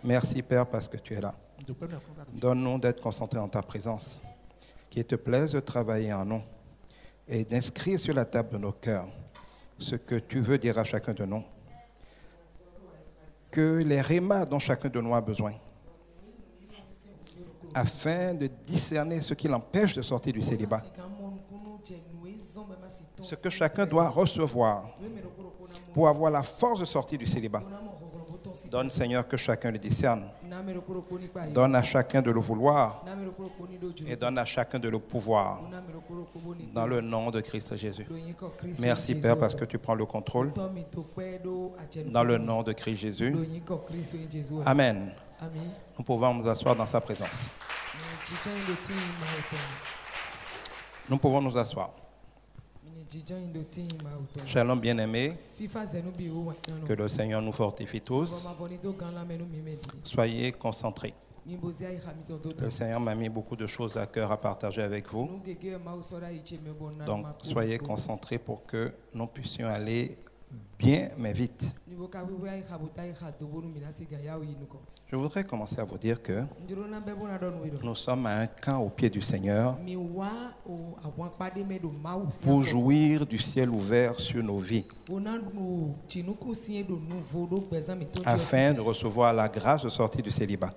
Merci Père parce que tu es là. Donne-nous d'être concentrés en ta présence. Qu'il te plaise de travailler en nous et d'inscrire sur la table de nos cœurs ce que tu veux dire à chacun de nous. Que les rémas dont chacun de nous a besoin, afin de discerner ce qui l'empêche de sortir du célibat. Ce que chacun doit recevoir pour avoir la force de sortir du célibat. Donne, Seigneur, que chacun le discerne. Donne à chacun de le vouloir et donne à chacun de le pouvoir. Dans le nom de Christ Jésus. Merci, Père, parce que tu prends le contrôle. Dans le nom de Christ Jésus. Amen. Nous pouvons nous asseoir dans sa présence. Nous pouvons nous asseoir. Shalom bien-aimés, que le Seigneur nous fortifie tous. Soyez concentrés. Le Seigneur m'a mis beaucoup de choses à cœur à partager avec vous. Donc, soyez concentrés pour que nous puissions aller bien, mais vite. Je voudrais commencer à vous dire que nous sommes à un camp au pied du Seigneur pour jouir du ciel ouvert sur nos vies, afin de recevoir la grâce de sortir du célibat.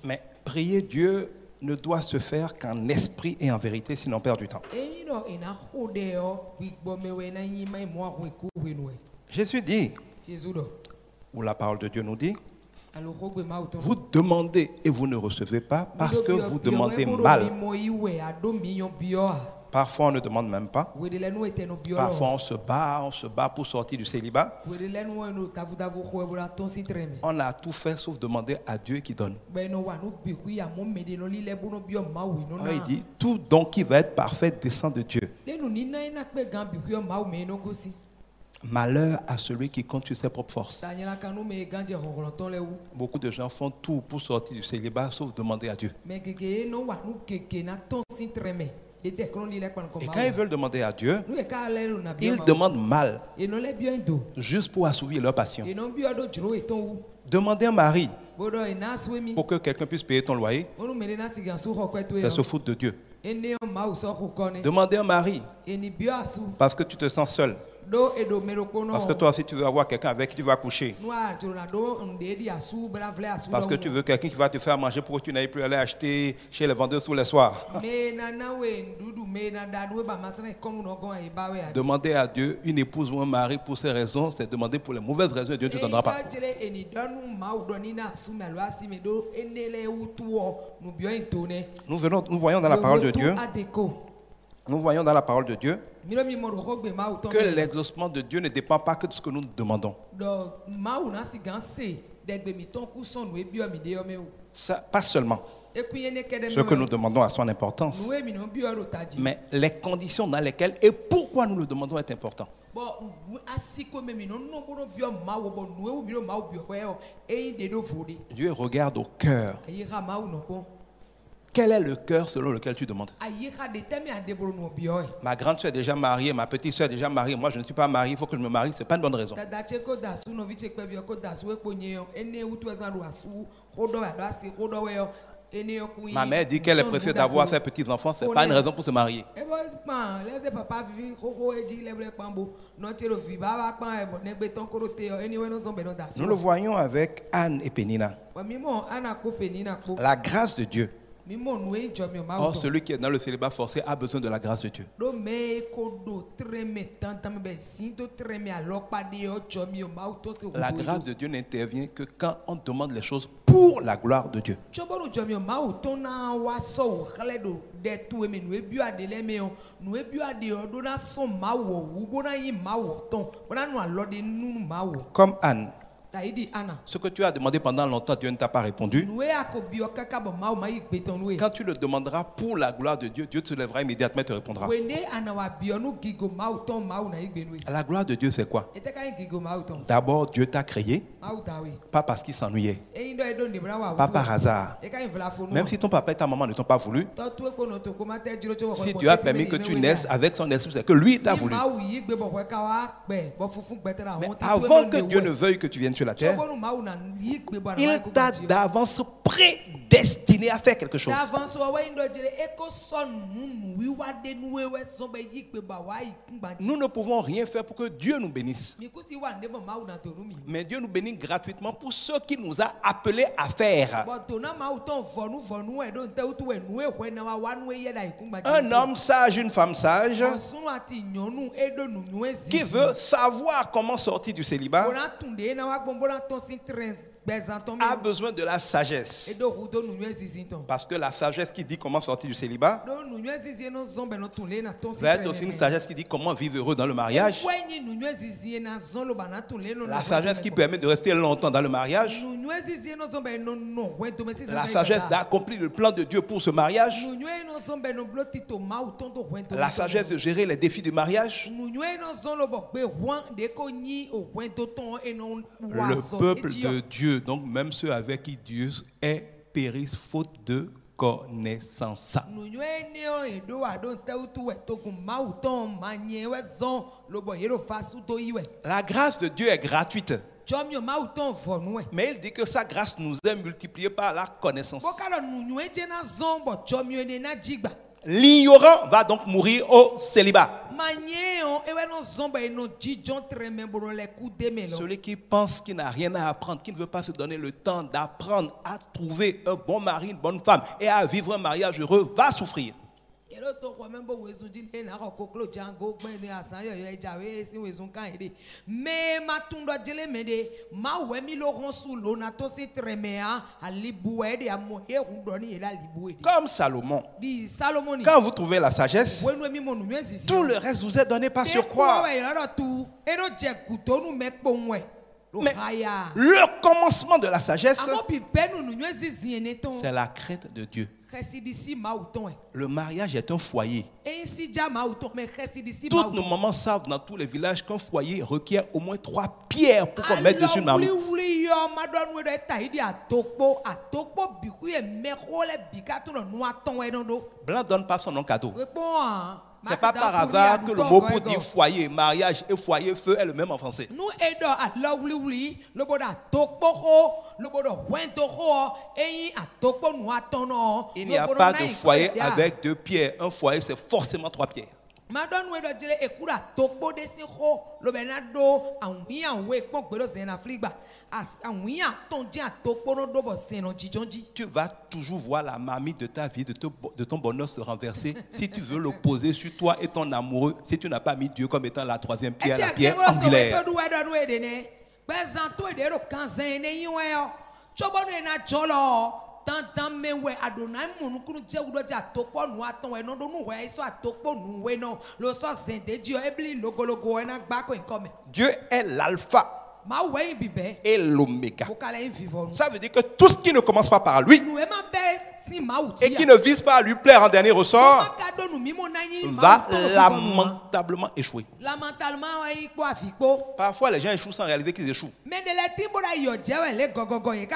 Mais prier Dieu ne doit se faire qu'en esprit et en vérité, sinon on perd du temps. Jésus dit, où la parole de Dieu nous dit, vous demandez et vous ne recevez pas parce que vous demandez mal. Parfois on ne demande même pas. Parfois on se bat pour sortir du célibat. On a tout fait sauf demander à Dieu qui donne. Il dit, tout don qui va être parfait descend de Dieu. Malheur à celui qui compte sur ses propres forces. Beaucoup de gens font tout pour sortir du célibat sauf demander à Dieu. Et quand ils veulent demander à Dieu, ils demandent mal, juste pour assouvir leur passion. Demander un mari pour que quelqu'un puisse payer ton loyer, c'est se foutre de Dieu. Demander un mari parce que tu te sens seul. Parce que toi aussi tu veux avoir quelqu'un avec qui tu vas coucher. Parce que tu veux quelqu'un qui va te faire manger pour que tu n'ailles plus aller acheter chez les vendeurs tous les soirs. Demander à Dieu une épouse ou un mari pour ces raisons, c'est demander pour les mauvaises raisons et Dieu ne te donnera pas. Nous voyons dans la parole de Dieu. Nous voyons dans la parole de Dieu que l'exaucement de Dieu ne dépend pas que de ce que nous demandons. Ça, pas seulement ce que nous demandons a son importance, mais les conditions dans lesquelles et pourquoi nous le demandons est important. Dieu regarde au cœur. Quel est le cœur selon lequel tu demandes? Ma grande soeur est déjà mariée, ma petite soeur est déjà mariée, moi je ne suis pas marié, il faut que je me marie, ce n'est pas une bonne raison. Ma mère dit qu'elle est pressée d'avoir ses petits-enfants, ce n'est pas une raison pour se marier. Nous le voyons avec Anne et Pénina. La grâce de Dieu. Or, celui qui est dans le célibat forcé a besoin de la grâce de Dieu. La grâce de Dieu n'intervient que quand on demande les choses pour la gloire de Dieu. Comme Anne. Ce que tu as demandé pendant longtemps, Dieu ne t'a pas répondu. Quand tu le demanderas pour la gloire de Dieu, Dieu te lèvera immédiatement et te répondra. La gloire de Dieu, c'est quoi? D'abord, Dieu t'a créé, pas parce qu'il s'ennuyait, pas par hasard. Même si ton papa et ta maman ne t'ont pas voulu, si Dieu a permis que tu naisses avec son esprit, c'est que lui t'a voulu. Mais avant que Dieu ne veuille que tu viennes sur la terre, il t'a d'avance prédestiné à faire quelque chose. Nous ne pouvons rien faire pour que Dieu nous bénisse. Mais Dieu nous bénit gratuitement pour ce qu'il nous a appelés à faire. Un homme sage, une femme sage, qui veut savoir comment sortir du célibat, a besoin de la sagesse. Parce que la sagesse qui dit comment sortir du célibat va être aussi une sagesse qui dit comment vivre heureux dans le mariage. La sagesse qui permet de rester longtemps dans le mariage. La sagesse d'accomplir le plan de Dieu pour ce mariage. La sagesse de gérer les défis du mariage. Le peuple de Dieu, donc même ceux avec qui Dieu est, périssent faute de connaissance. La grâce de Dieu est gratuite. Mais il dit que sa grâce nous est multipliée par la connaissance. L'ignorant va donc mourir au célibat. Celui qui pense qu'il n'a rien à apprendre, qui ne veut pas se donner le temps d'apprendre à trouver un bon mari, une bonne femme et à vivre un mariage heureux, va souffrir. Comme Salomon, quand vous trouvez la sagesse, tout le reste vous est donné par surcroît. Mais le commencement de la sagesse, c'est la crainte de Dieu. Le mariage est un foyer. Toutes nos mamans savent dans tous les villages qu'un foyer requiert au moins 3 pierres pour qu'on mette dessus une marmite. Blanc donne pas son nom cadeau. C'est pas par hasard que le mot pour dire foyer, mariage et foyer feu est le même en français. Il n'y a pas de foyer avec 2 pierres. Un foyer, c'est forcément 3 pierres. Tu vas toujours voir la marmite de ta vie, de ton bonheur se renverser si tu veux le poser sur toi et ton amoureux, si tu n'as pas mis Dieu comme étant la 3e pierre, la pierre angulaire. Dieu est l'alpha et l'oméga. Ça veut dire que tout ce qui ne commence pas par lui et qui ne vise pas à lui plaire en dernier ressort va lamentablement échouer. Parfois les gens échouent sans réaliser qu'ils échouent.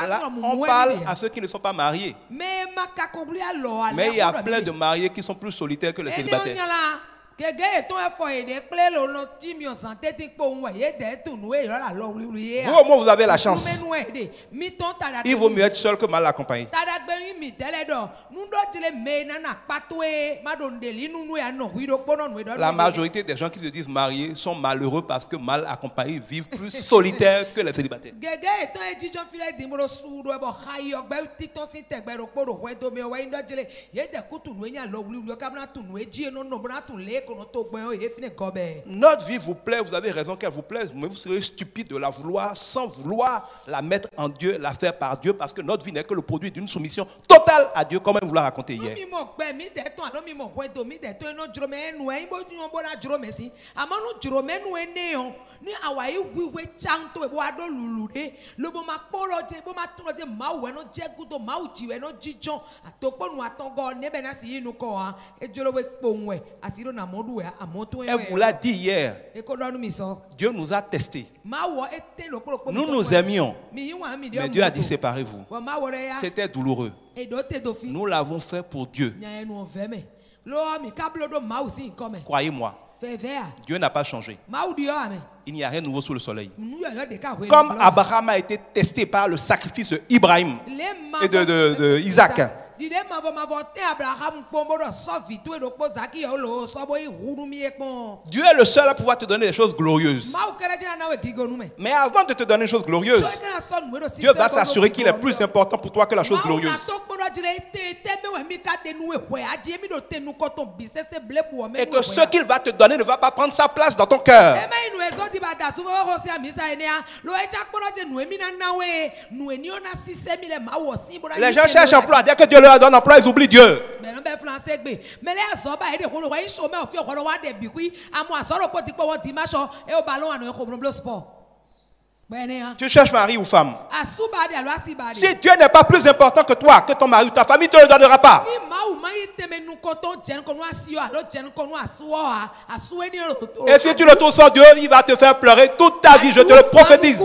Là, on parle à ceux qui ne sont pas mariés. Mais il y a plein de mariés qui sont plus solitaires que les célibataires. Vous, au moins, vous avez la chance. Il vaut mieux être seul que mal accompagné. La majorité des gens qui se disent mariés sont malheureux parce que mal accompagnés vivent plus solitaires que les célibataires. Notre vie vous plaît, vous avez raison qu'elle vous plaise, mais vous serez stupide de la vouloir sans vouloir la mettre en Dieu, la faire par Dieu, parce que notre vie n'est que le produit d'une soumission total à Dieu, comme vous l'a raconté hier. Elle vous l'a dit hier. Dieu nous a testés. Nous nous aimions. Mais Dieu a dit séparez-vous. C'était douloureux. Nous l'avons fait pour Dieu. Croyez-moi. Dieu n'a pas changé. Il n'y a rien de nouveau sous le soleil. Comme Abraham a été testé par le sacrifice d'Ibrahim et de Isaac. Dieu est le seul à pouvoir te donner des choses glorieuses. Mais avant de te donner une chose glorieuse, Dieu va s'assurer qu'il est plus important pour toi que la chose glorieuse. Et que ce qu'il va te donner ne va pas prendre sa place dans ton cœur. Les gens cherchent emploi. Dès que Dieu leur donne emploi, ils oublient Dieu. Tu cherches mari ou femme. Si Dieu n'est pas plus important que toi, que ton mari ou ta famille, ne te le donnera pas. Et si tu le trouves sans Dieu, il va te faire pleurer toute ta vie, je te le prophétise.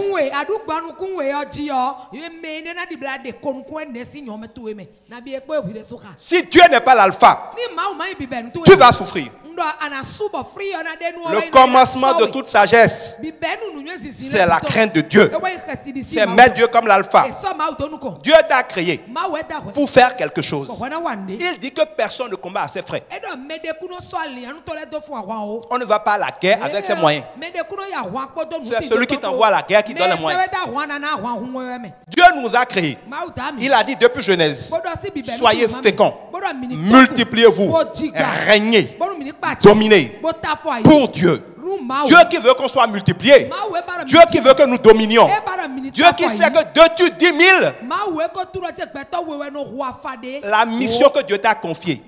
Si Dieu n'est pas l'alpha, tu vas souffrir. Le commencement de toute sagesse, c'est la crainte de Dieu. C'est mettre Dieu comme l'alpha. Dieu t'a créé pour faire quelque chose. Il dit que personne ne combat à ses frais. On ne va pas à la guerre avec ses moyens. C'est celui qui t'envoie à la guerre qui donne les moyens. Dieu nous a créés. Il a dit depuis Genèse, soyez féconds, multipliez-vous, régnez, dominez pour Dieu. Dieu qui veut qu'on soit multiplié. Dieu qui veut que nous dominions. Dieu qui sait que de tu 10 000, la mission que Dieu t'a confiée,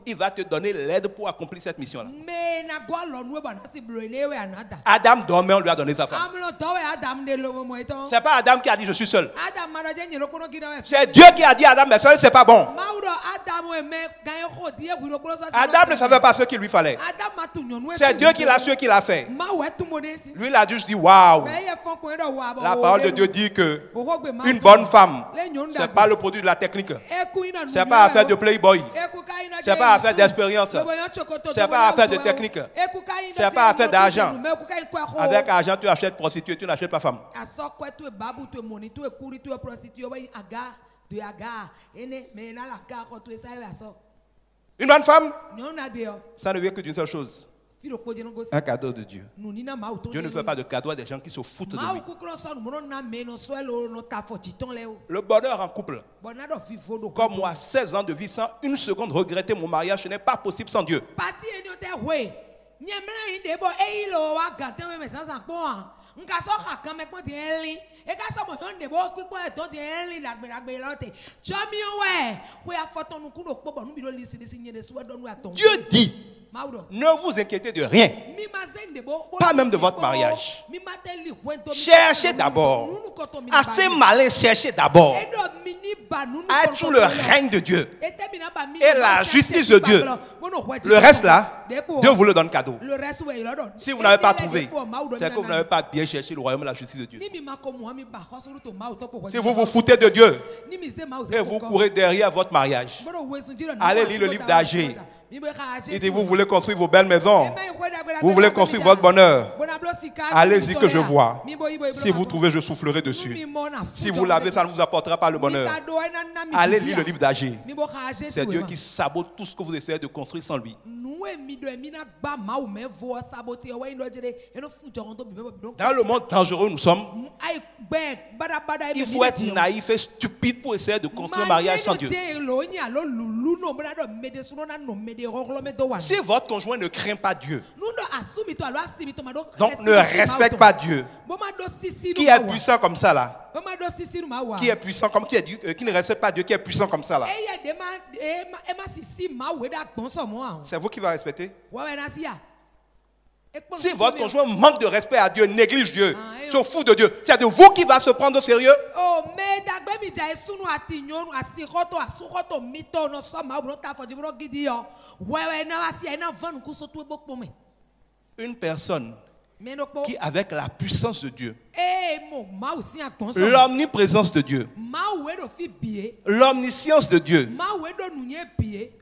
il va te donner l'aide pour accomplir cette mission-là. Adam dormait, on lui a donné sa femme. C'est pas Adam qui a dit je suis seul. C'est Dieu qui a dit Adam, mais seul c'est pas bon. Adam ne savait pas ce qu'il lui fallait. C'est Dieu qui l'a su, qu'il a fait. Lui, il a juste dit waouh. La parole de Dieu dit que une bonne femme, c'est pas le produit de la technique. C'est pas affaire de playboy. C'est pas affaire d'expérience. C'est pas affaire de technique. C'est pas affaire d'argent. Avec argent, tu achètes prostituée, tu n'achètes pas femme. Une bonne femme, ça ne vient que d'une seule chose. Un cadeau de Dieu. Dieu ne fait pas de cadeau à des gens qui se foutent de lui. Le bonheur en couple. Comme moi, 16 ans de vie sans une seconde regretter mon mariage, ce n'est pas possible sans Dieu. Dieu dit, ne vous inquiétez de rien, pas même de votre mariage. Cherchez d'abord, assez malin, cherchez d'abord à être sous le règne de Dieu et la justice de Dieu. Le reste là, Dieu vous le donne cadeau. Si vous n'avez pas trouvé, c'est que vous n'avez pas bien cherché le royaume et la justice de Dieu. Si vous vous foutez de Dieu et vous courez derrière votre mariage, allez lire le livre d'Agé. Il dit, vous voulez construire vos belles maisons, vous voulez construire votre bonheur, allez-y que je vois. Si vous trouvez, je soufflerai dessus. Si vous l'avez, ça ne vous apportera pas le bonheur. Allez lire le livre d'Agé. C'est Dieu qui sabote tout ce que vous essayez de construire sans lui. Dans le monde dangereux où nous sommes, il faut être naïf et stupide pour essayer de construire un mariage sans Dieu. Si votre conjoint ne craint pas Dieu, donc ne respecte pas Dieu, qui est puissant comme ça là, qui est puissant comme qui est Dieu, qui ne respecte pas Dieu, qui est puissant comme ça là. C'est vous qui va respecter. Si votre conjoint manque de respect à Dieu, néglige Dieu, se fout de Dieu, c'est de vous qui va se prendre au sérieux. Une personne qui, avec la puissance de Dieu, l'omniprésence de Dieu, l'omniscience de Dieu,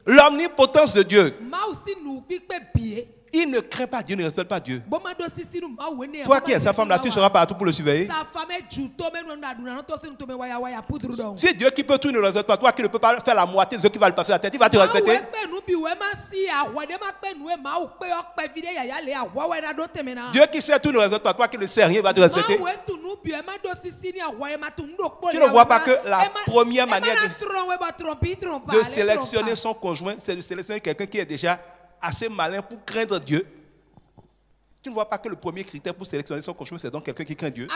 l'omnipotence de Dieu, il ne craint pas Dieu, ne respecte pas Dieu. Toi qui es sa femme là, tu seras partout pour le surveiller. Si Dieu qui peut tout ne le respecte pas, toi qui ne peux pas faire la moitié de ce qui va le passer à la tête, il va te respecter. Dieu qui sait tout ne respecte pas, toi qui ne sais rien, il va te respecter. Tu ne vois pas que la première manière de sélectionner son conjoint, c'est de sélectionner quelqu'un qui est déjà assez malin pour craindre Dieu. Tu ne vois pas que le premier critère pour sélectionner son conjoint, c'est donc quelqu'un qui craint Dieu. Ce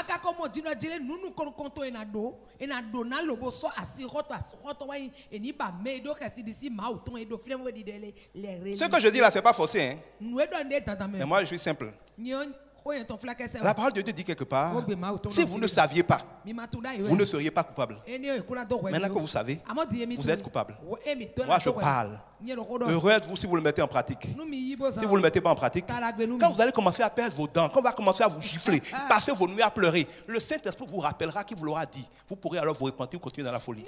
que je dis là, ce n'est pas forcé. Hein? Mais moi, je suis simple. La parole de Dieu dit quelque part, si vous ne saviez pas, vous ne seriez pas coupable. Maintenant que vous savez, vous êtes coupable. Moi, je parle. Heureux êtes-vous si vous le mettez en pratique. Si vous ne le mettez pas en pratique, quand vous allez commencer à perdre vos dents, quand on va commencer à vous gifler, passer vos nuits à pleurer, le Saint-Esprit vous rappellera qu'il vous l'aura dit. Vous pourrez alors vous repentir ou continuer dans la folie.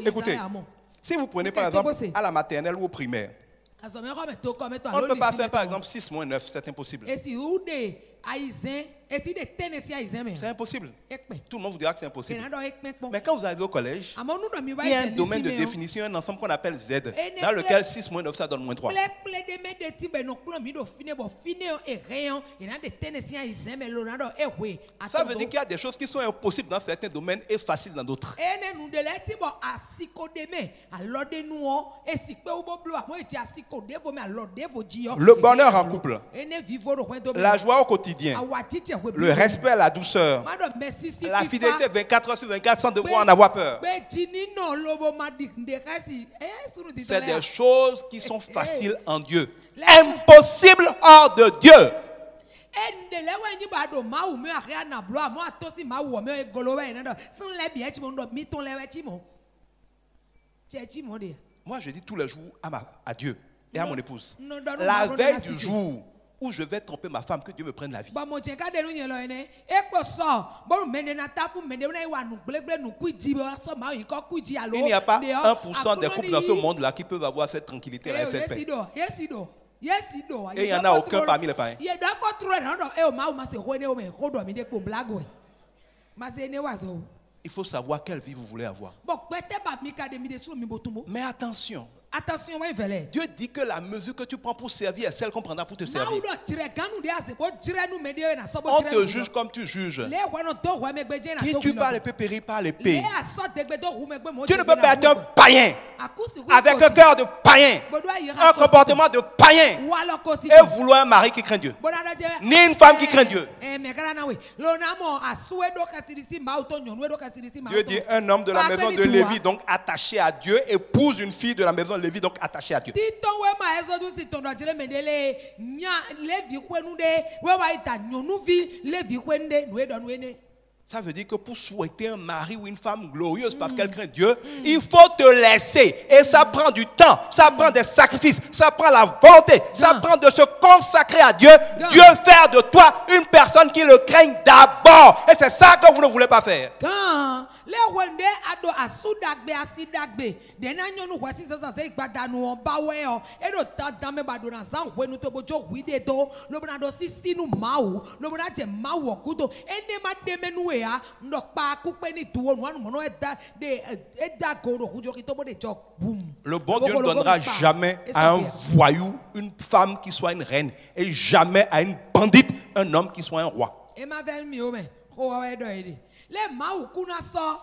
Écoutez, si vous prenez par exemple à la maternelle ou au primaire, on ne peut pas faire par exemple 6 moins 9, c'est impossible. C'est impossible. Tout le monde vous dira que c'est impossible. Mais quand vous arrivez au collège, il y a un domaine de définition, un ensemble qu'on appelle Z, dans lequel 6 moins 9, ça donne moins 3. Ça veut dire qu'il y a des choses qui sont impossibles dans certains domaines et faciles dans d'autres. Le bonheur en couple, la joie au quotidien, le respect, la douceur, la fidélité 24 heures sur 24 sans devoir en avoir peur. C'est des choses qui sont faciles en Dieu, impossibles hors de Dieu. Moi, je dis tous les jours à Dieu et à mon épouse, la veille du jour où je vais tromper ma femme, que Dieu me prenne la vie. Il n'y a pas 1% des couples dans ce monde-là qui peuvent avoir cette tranquillité-là et cette paix. Et il n'y en a aucun parmi les païens. Il faut savoir quelle vie vous voulez avoir. Mais attention. Dieu dit que la mesure que tu prends pour servir est celle qu'on prendra pour te servir. On te juge comme tu juges. Qui tue par l'épée périt par l'épée. Tu ne peux pas être un païen avec un cœur de païen, un comportement de païen et vouloir un mari qui craint Dieu, ni une femme qui craint Dieu. Dieu dit un homme de la maison de Lévi donc attaché à Dieu épouse une fille de la maison de Lévi donc attaché à Dieu. Ça veut dire que pour souhaiter un mari ou une femme glorieuse parce qu'elle craint Dieu, il faut te laisser. Et ça prend du temps, ça prend des sacrifices, ça prend la volonté, ça prend de se consacrer à Dieu. Dieu faire de toi une personne qui le craigne d'abord. Et c'est ça que vous ne voulez pas faire. Le bon Dieu ne donnera jamais à un voyou une femme qui soit une reine et jamais à une bandite un homme qui soit un roi. Le maou kuna so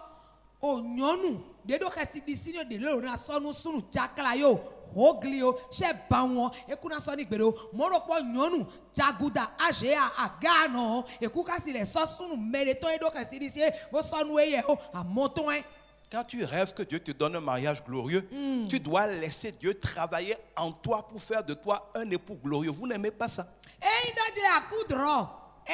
o nyonu de do kasi disino de lo na so nu sunu jakla yo hoglio she banwo e kuna so ni gbero mo ro po nyonu jaguda agea agano e ku kasi le so sunu mere to e do kasi disi bo so nu eye o amoton e. Quand tu rêves que Dieu te donne un mariage glorieux, tu dois laisser Dieu travailler en toi pour faire de toi un époux glorieux. Vous n'aimez pas ça? E ndaje akudro.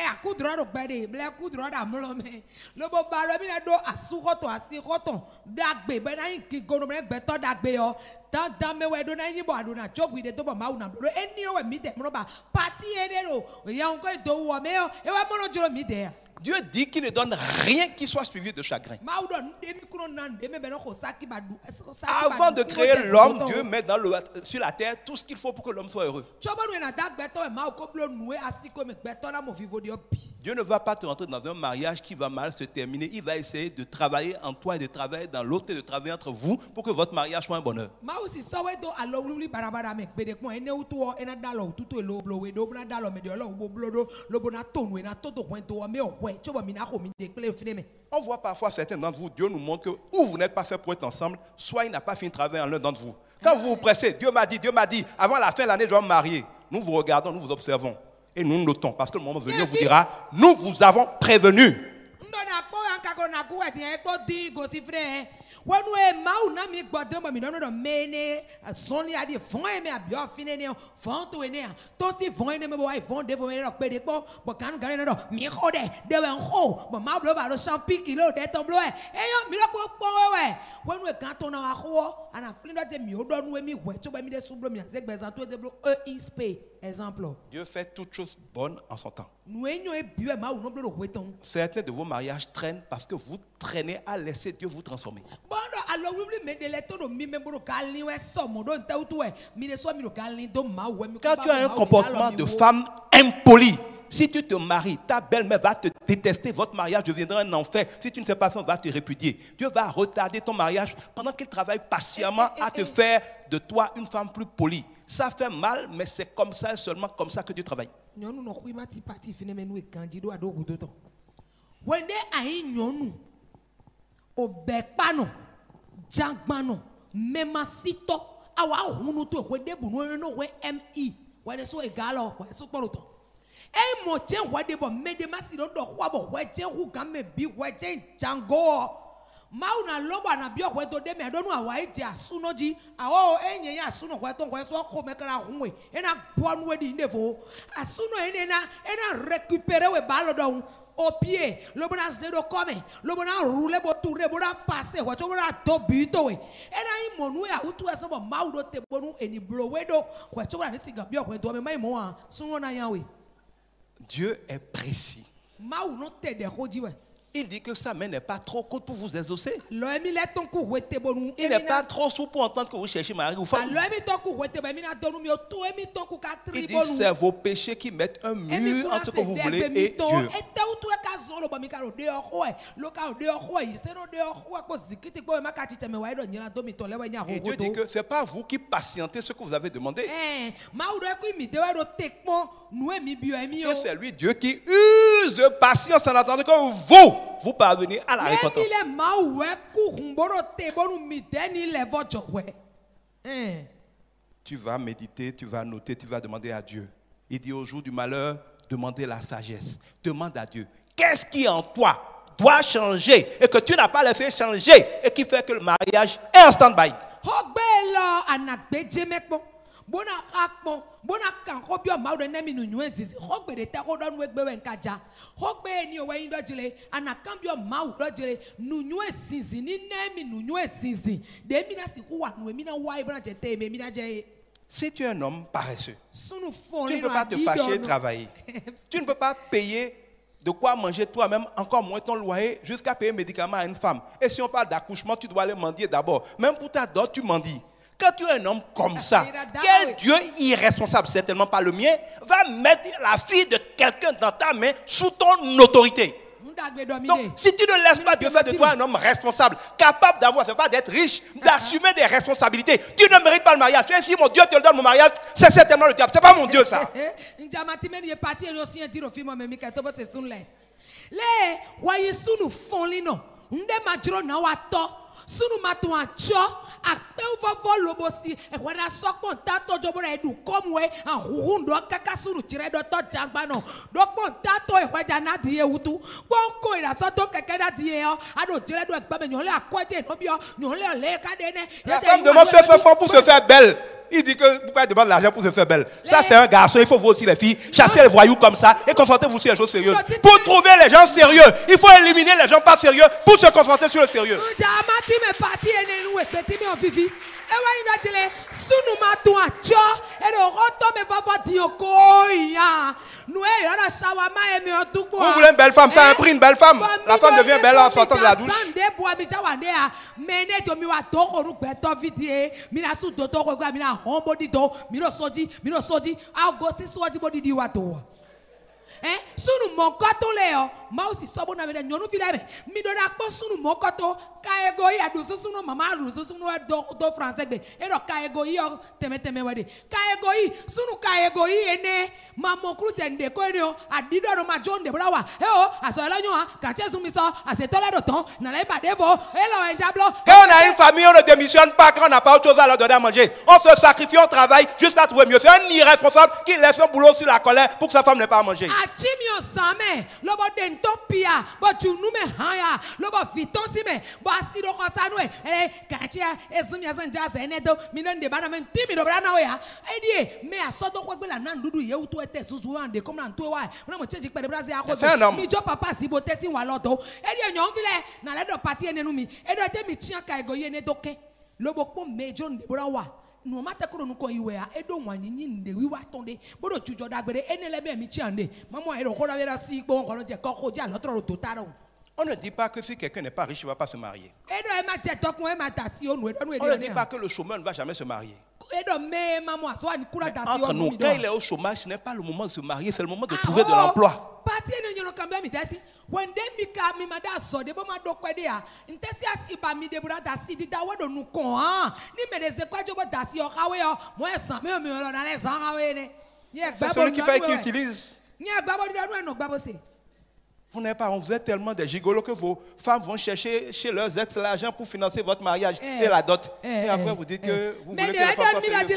Akudro do gbede, ble akudro da mlome. Lo bo ba lo mi na do asukoto asikoto dagbe be na yin kigono me gbeto dagbe yo. Tan dan me we do na yin bo ado na jogwi de to bo ma una blo. Eni o we mi de mroba. Parti ede ro. Ya onko do wo me yo. E we mono joro mi de. Dieu dit qu'il ne donne rien qui soit suivi de chagrin. Avant de créer l'homme, Dieu met sur la terre tout ce qu'il faut pour que l'homme soit heureux. Dieu ne va pas te rentrer dans un mariage qui va mal se terminer. Il va essayer de travailler en toi et de travailler dans l'autre et de travailler entre vous pour que votre mariage soit un bonheur. On voit parfois certains d'entre vous, Dieu nous montre que ou vous n'êtes pas fait pour être ensemble, soit il n'a pas fini de travailler en l'un d'entre vous. Quand vous vous pressez, Dieu m'a dit, avant la fin de l'année, je dois me marier. Nous vous regardons, nous vous observons et nous notons parce que le moment venu, on vous dira, nous vous avons prévenus. When we mau na mi gbọdọ mọ mi nọ nọ mene sọni adi fọn ẹ mi abiyọ fine ni fọn to ene to si fọn ene mi bọ wa fọn de fọn ene rọ pede kpọ bọ kan gari nọ mi xɔ dɛ de wɛ nxɔ bọ maa blo ba do champi kilo de tɔn blo ɛ eyɔ mi lɔ kpɔ kpɔ wɛwɛ when we kan to na wa xɔ ana fili dɔ tɛ mi o dɔ nu mi wɛ tso bɛ mi de su blo mi na se gbɛzan to de blo ispe exemple. Dieu fait toutes choses bonnes en son temps. Certains de vos mariages traînent parce que vous traînez à laisser Dieu vous transformer. Quand tu as un comportement de femme impolie, si tu te maries, ta belle-mère va te détester, votre mariage deviendra un enfer. Si tu ne fais pas ça, on va te répudier. Dieu va retarder ton mariage pendant qu'il travaille patiemment à te faire de toi une femme plus polie. Ça fait mal, mais c'est comme ça et seulement comme ça que Dieu travaille. E mo chen wa de bo me de masido do kwa bo we chen hu kan me bi we chen jango ma una lobo na bi okwe to de me do nu awa e je asunoji awo enye ya asuno kwa to kwa so ko me kra hunwe e na bo nu we di ndefo asuno ene na récupérer we ba lo do au pied lobo na zero come lobo na roule bo tourner bo na passer wa to bo na to bi to we e na imonu ya utu ese bo ma udo te bo nu eni blo we do kwa to bo na ti gan bi okwe do me mai mo an suno na yan we. Dieu est précis. Il dit que sa main n'est pas trop courte pour vous exaucer. Il n'est pas trop souple pour entendre que vous cherchez mari ou femme. Il dit c'est vos péchés qui mettent un mur entre ce que vous voulez et Dieu. Et Dieu dit que ce n'est pas vous qui patientez ce que vous avez demandé. Et c'est lui Dieu qui use de patience en attendant que vous parvenez à la repentance. Tu vas méditer, tu vas noter, tu vas demander à Dieu. Il dit au jour du malheur, demandez la sagesse. Demande à Dieu. Qu'est-ce qui en toi doit changer et que tu n'as pas laissé changer et qui fait que le mariage est en stand-by? Bona akpon bona kan ko bi o ma do na mi nu nyu ezisi ho gbede ta ko don we gbe we nkaja ho gbe ni o we yin do jile ana kan bi o ma do jile nu nyu ezisi ni na mi nu nyu ezisi de mi na si ku wa nu mi na wa ibra je te mi na je. Si tu es un homme paresseux, tu ne peux pas te fâcher et travailler. Tu ne peux pas payer de quoi manger toi-même, encore moins ton loyer, jusqu'à payer médicaments à une femme. Et si on parle d'accouchement, tu dois aller mendier d'abord. Même pour ta dot, tu mendies. Quand tu es un homme comme ça, quel Dieu irresponsable, certainement pas le mien, va mettre la fille de quelqu'un dans ta main sous ton autorité? Donc, si tu ne laisses pas Dieu faire de toi un homme responsable, capable d'avoir, c'est pas d'être riche, d'assumer des responsabilités, tu ne mérites pas le mariage. Et si mon Dieu te le donne, mon mariage, c'est certainement le diable. C'est pas mon Dieu, ça. Le wayi sunu fonlino. Nde majro na wato. Sunu matu ancho. Akpe uvavo lobosi. Ekwena sokpon tato jobora edu komwe. Anhuhundo kaka sunu chire do to jangbano. Dokpon tato ekweja na diye utu. Bonko ira soto keke na diye yo. Ado chire do ekbame nyole akweje nobio. Nyole le kadene. La femme demande faire ce fond pour se faire belle. Il dit que pourquoi elle demande l'argent pour se faire belle. Ça c'est un garçon, il faut voir aussi les filles. Chasser les voyous comme ça et concentrez-vous sur les choses sérieuses. Pour trouver les gens sérieux, il faut éliminer les gens pas sérieux pour se concentrer sur le sérieux. Vous voulez une belle femme, ça a un prix, une belle femme. La femme devient belle en sortant de la douche. Sunu mokoto leo mausi sobo na vile nyonu vile mi dona ko sunu mokoto kaego ya du sunu mama du sunu do français be e do kaego yo teme wede kaego yi sunu kaego yi ene mamo krute nde ko ene o adido no ma jonde brawa e o aso la nyo ka che sumi so asetola do ton na le badevo e lo enjablo. Quand on a une famille, on ne démissionne pas quand on n'a pas autre chose à leur donner à manger. On se sacrifie, on travaille jusqu'à trouver mieux. C'est un irresponsable qui laisse son boulot sur la colère pour que sa femme n'ait pas à manger. Chimio same lobo dentopia bo chunume haya lobo fitosime bo asido kosanwe kachia ezumia zanja zenedo minonde bana mentimi do brana we edie me asodo kwegbe la na ndudu ye utu ete susu ande comme na ntwe wa na mo cheji pere brazil akoso mi jo papa si bo tesi wa lodo edie nyon vile na ledo party enenu mi edo je mi chia ka ego ye ne doke lobo po mejo nde brawa no mata kuro nuko iwe a edo nwanyinyi nde wiwa tonde bodo chujo dagbere enelebe mi chiande mama ero ko davera si po ko je ko ja lotro to taro. On ne dit pas que si quelqu'un n'est pas riche, il ne va pas se marier. On ne dit pas que le chômeur ne va jamais se marier. Entre nous, quand il est au chômage, ce n'est pas le moment de se marier, c'est le moment de trouver de l'emploi. C'est celui qui paye qui utilise. Vous n'avez pas, vous êtes tellement des gigolos que vos femmes vont chercher chez leurs ex l'argent pour financer votre mariage et la dot. Et après vous dites que vous voulez que les femmes soient sérieuses.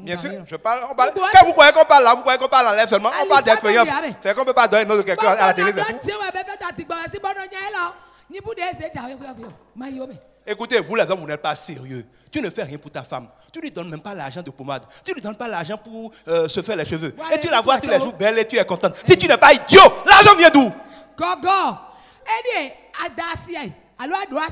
Bien sûr, je parle. Quand vous croyez qu'on parle là, vous croyez qu'on parle en l'air seulement. On parle d'expérience. C'est qu'on ne peut pas donner notre quelqu'un à la télé. Écoutez, vous les hommes, vous n'êtes pas sérieux. Tu ne fais rien pour ta femme. Tu ne lui donnes même pas l'argent de pommade. Tu ne lui donnes pas l'argent pour se faire les cheveux. Et tu la vois tous les jours belle et tu es contente. Si tu n'es pas idiot, l'argent vient d'où?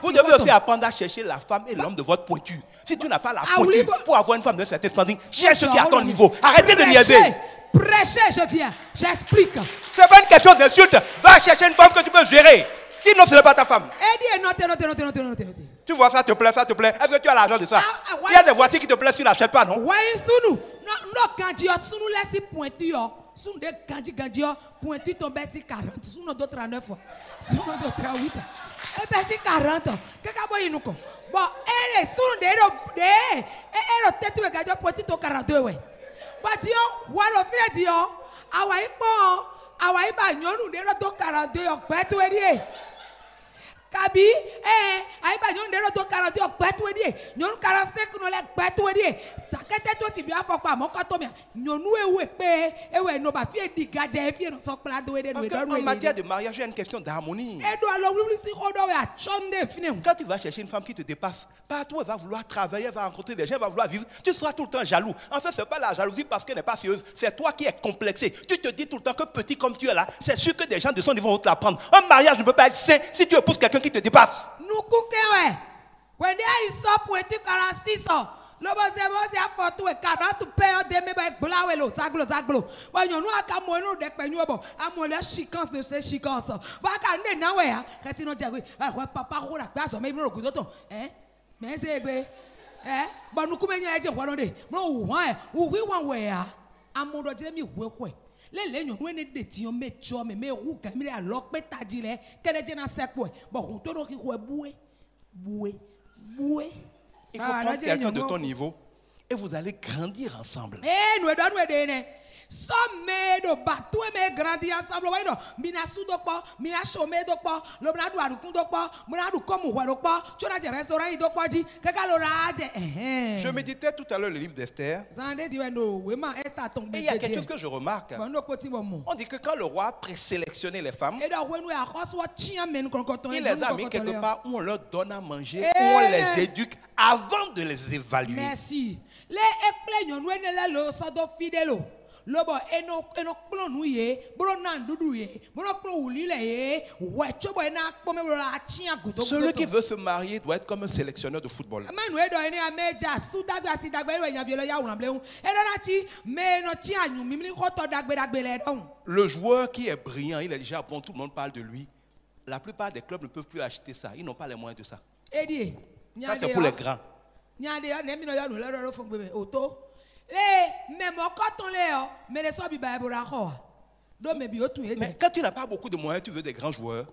Vous devez aussi apprendre à chercher la femme et l'homme de votre pointure. Si tu n'as pas la pointure pour avoir une femme de certain standing, cherche ce qui est à ton niveau. Arrêtez de niaiser. Prêchez, je viens. J'explique. Ce n'est pas une question d'insulte. Va chercher une femme que tu peux gérer. Sinon, ce n'est pas ta femme. Tu vois, ça te plaît, ça te plaît. Est-ce que tu as l'argent de ça? Il y a des voitures qui te plaisent, tu ne l'achètes pas, non? Oui, sunu. Non, quand tu as sunu laissé pointure, sunu de quand pointure tombe sur 40, sunu de 39 fois, sunu de 38. Et bien, c'est 40. Qu'est-ce que vous avez? Bon, elle est sunu de elle tête de gardien pointure to 42, ouais. Bon, Dieu, voilà, frère Dieu, awaï bon, awaï ba nyonu de to 42, peut être. Kabi, aïba nyon de l'auto 40 petouedi, nyon 45 no le petouedi. Ça qu'était toi si bien faut pas mon katomia. Nyon ou épée, et ouais no ba fie digadje fie no sok plado de nous. En matière de mariage, il y a une question d'harmonie. Et doit l'ouvrir si rodo à chonde fini. Quand tu vas chercher une femme qui te dépasse, partout elle va vouloir travailler, elle va rencontrer des gens, elle va vouloir vivre, tu seras tout le temps jaloux. En fait, c'est pas la jalousie parce qu'elle n'est pas sérieuse, c'est toi qui es complexé. Tu te dis tout le temps que petit comme tu es là, c'est sûr que des gens de son niveau vont te l'apprendre. Un mariage ne peut pas être sain si tu épouses quelqu'un qui te dépasse. Nous couquons, when they are pour être 46 ans, le boss a photo et 40 paires de mes blawelo, zaglo. When you know I come on the penuabo, I'm on la chicance de ces chicances. But I can't know where, Catino Jagui, papa, who a class or maybe no good, mais c'est but nous come in one day. No, why? We want where I'm on the Jamie Wekwe. Les léons nous ne détient mais tu mais où Camille a lock pétagile quel est un secoué bon on qui boué. Il faut prendre quelqu'un de ton niveau Et vous allez grandir ensemble. Eh, nous edon nous edene. Somme do batu me grandi ensemble ouais do mina sudokpo mina chome dokpo lo na du arukun dokpo mina du komu hwe dokpo chona je restaurant dokpo ji keka lo raje Je méditais tout à l'heure le livre d'Esther. Zande di wendo we ma Esther ton Et il y a quelque chose que je remarque. On dit que quand le roi présélectionnait les femmes, il les a mis quelque part où on leur donne à manger, où on les éduque avant de les évaluer. Merci. Les éclaignons nous ne le sodo fidèle. Lobo eno kplo nu ye bro na ndudu ye bro kplo wuli le ye we chobo na kpome bro la tia gudo. Celui qui veut se marier doit être comme un sélectionneur de football. Manu edo ene ameja sudagba sidagba we yan violo ya wuran bleun edo na ti me no ti anyu mimli koto dagbe le don. Le joueur qui est brillant, il est déjà bon, tout le monde parle de lui. La plupart des clubs ne peuvent plus acheter ça, ils n'ont pas les moyens de ça. Edi ça c'est pour les grands. Nyade yo ne mi no yo no le fon bebe oto. Mais quand tu n'as pas beaucoup de moyens, tu veux des grands joueurs.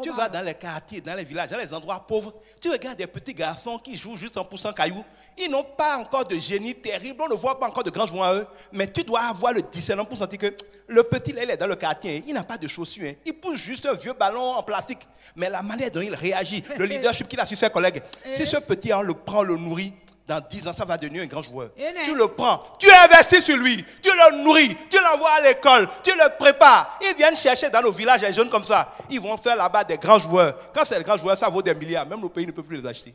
Tu vas dans les quartiers, dans les villages, dans les endroits pauvres. Tu regardes des petits garçons qui jouent juste 100% cailloux. Ils n'ont pas encore de génie terrible. On ne voit pas encore de grands joueurs. Mais tu dois avoir le discernement pour sentir que le petit, là, il est dans le quartier. Il n'a pas de chaussures. Il pousse juste un vieux ballon en plastique. Mais la manière dont il réagit, le leadership qu'il a sur ses collègues, si ce petit, on le prend, le nourrit, dans 10 ans, ça va devenir un grand joueur. Tu le prends, tu investis sur lui, tu le nourris, tu l'envoies à l'école, tu le prépares. Ils viennent chercher dans nos villages les jeunes comme ça. Ils vont faire là-bas des grands joueurs. Quand c'est des grands joueurs, ça vaut des milliards. Même nos pays ne peuvent plus les acheter.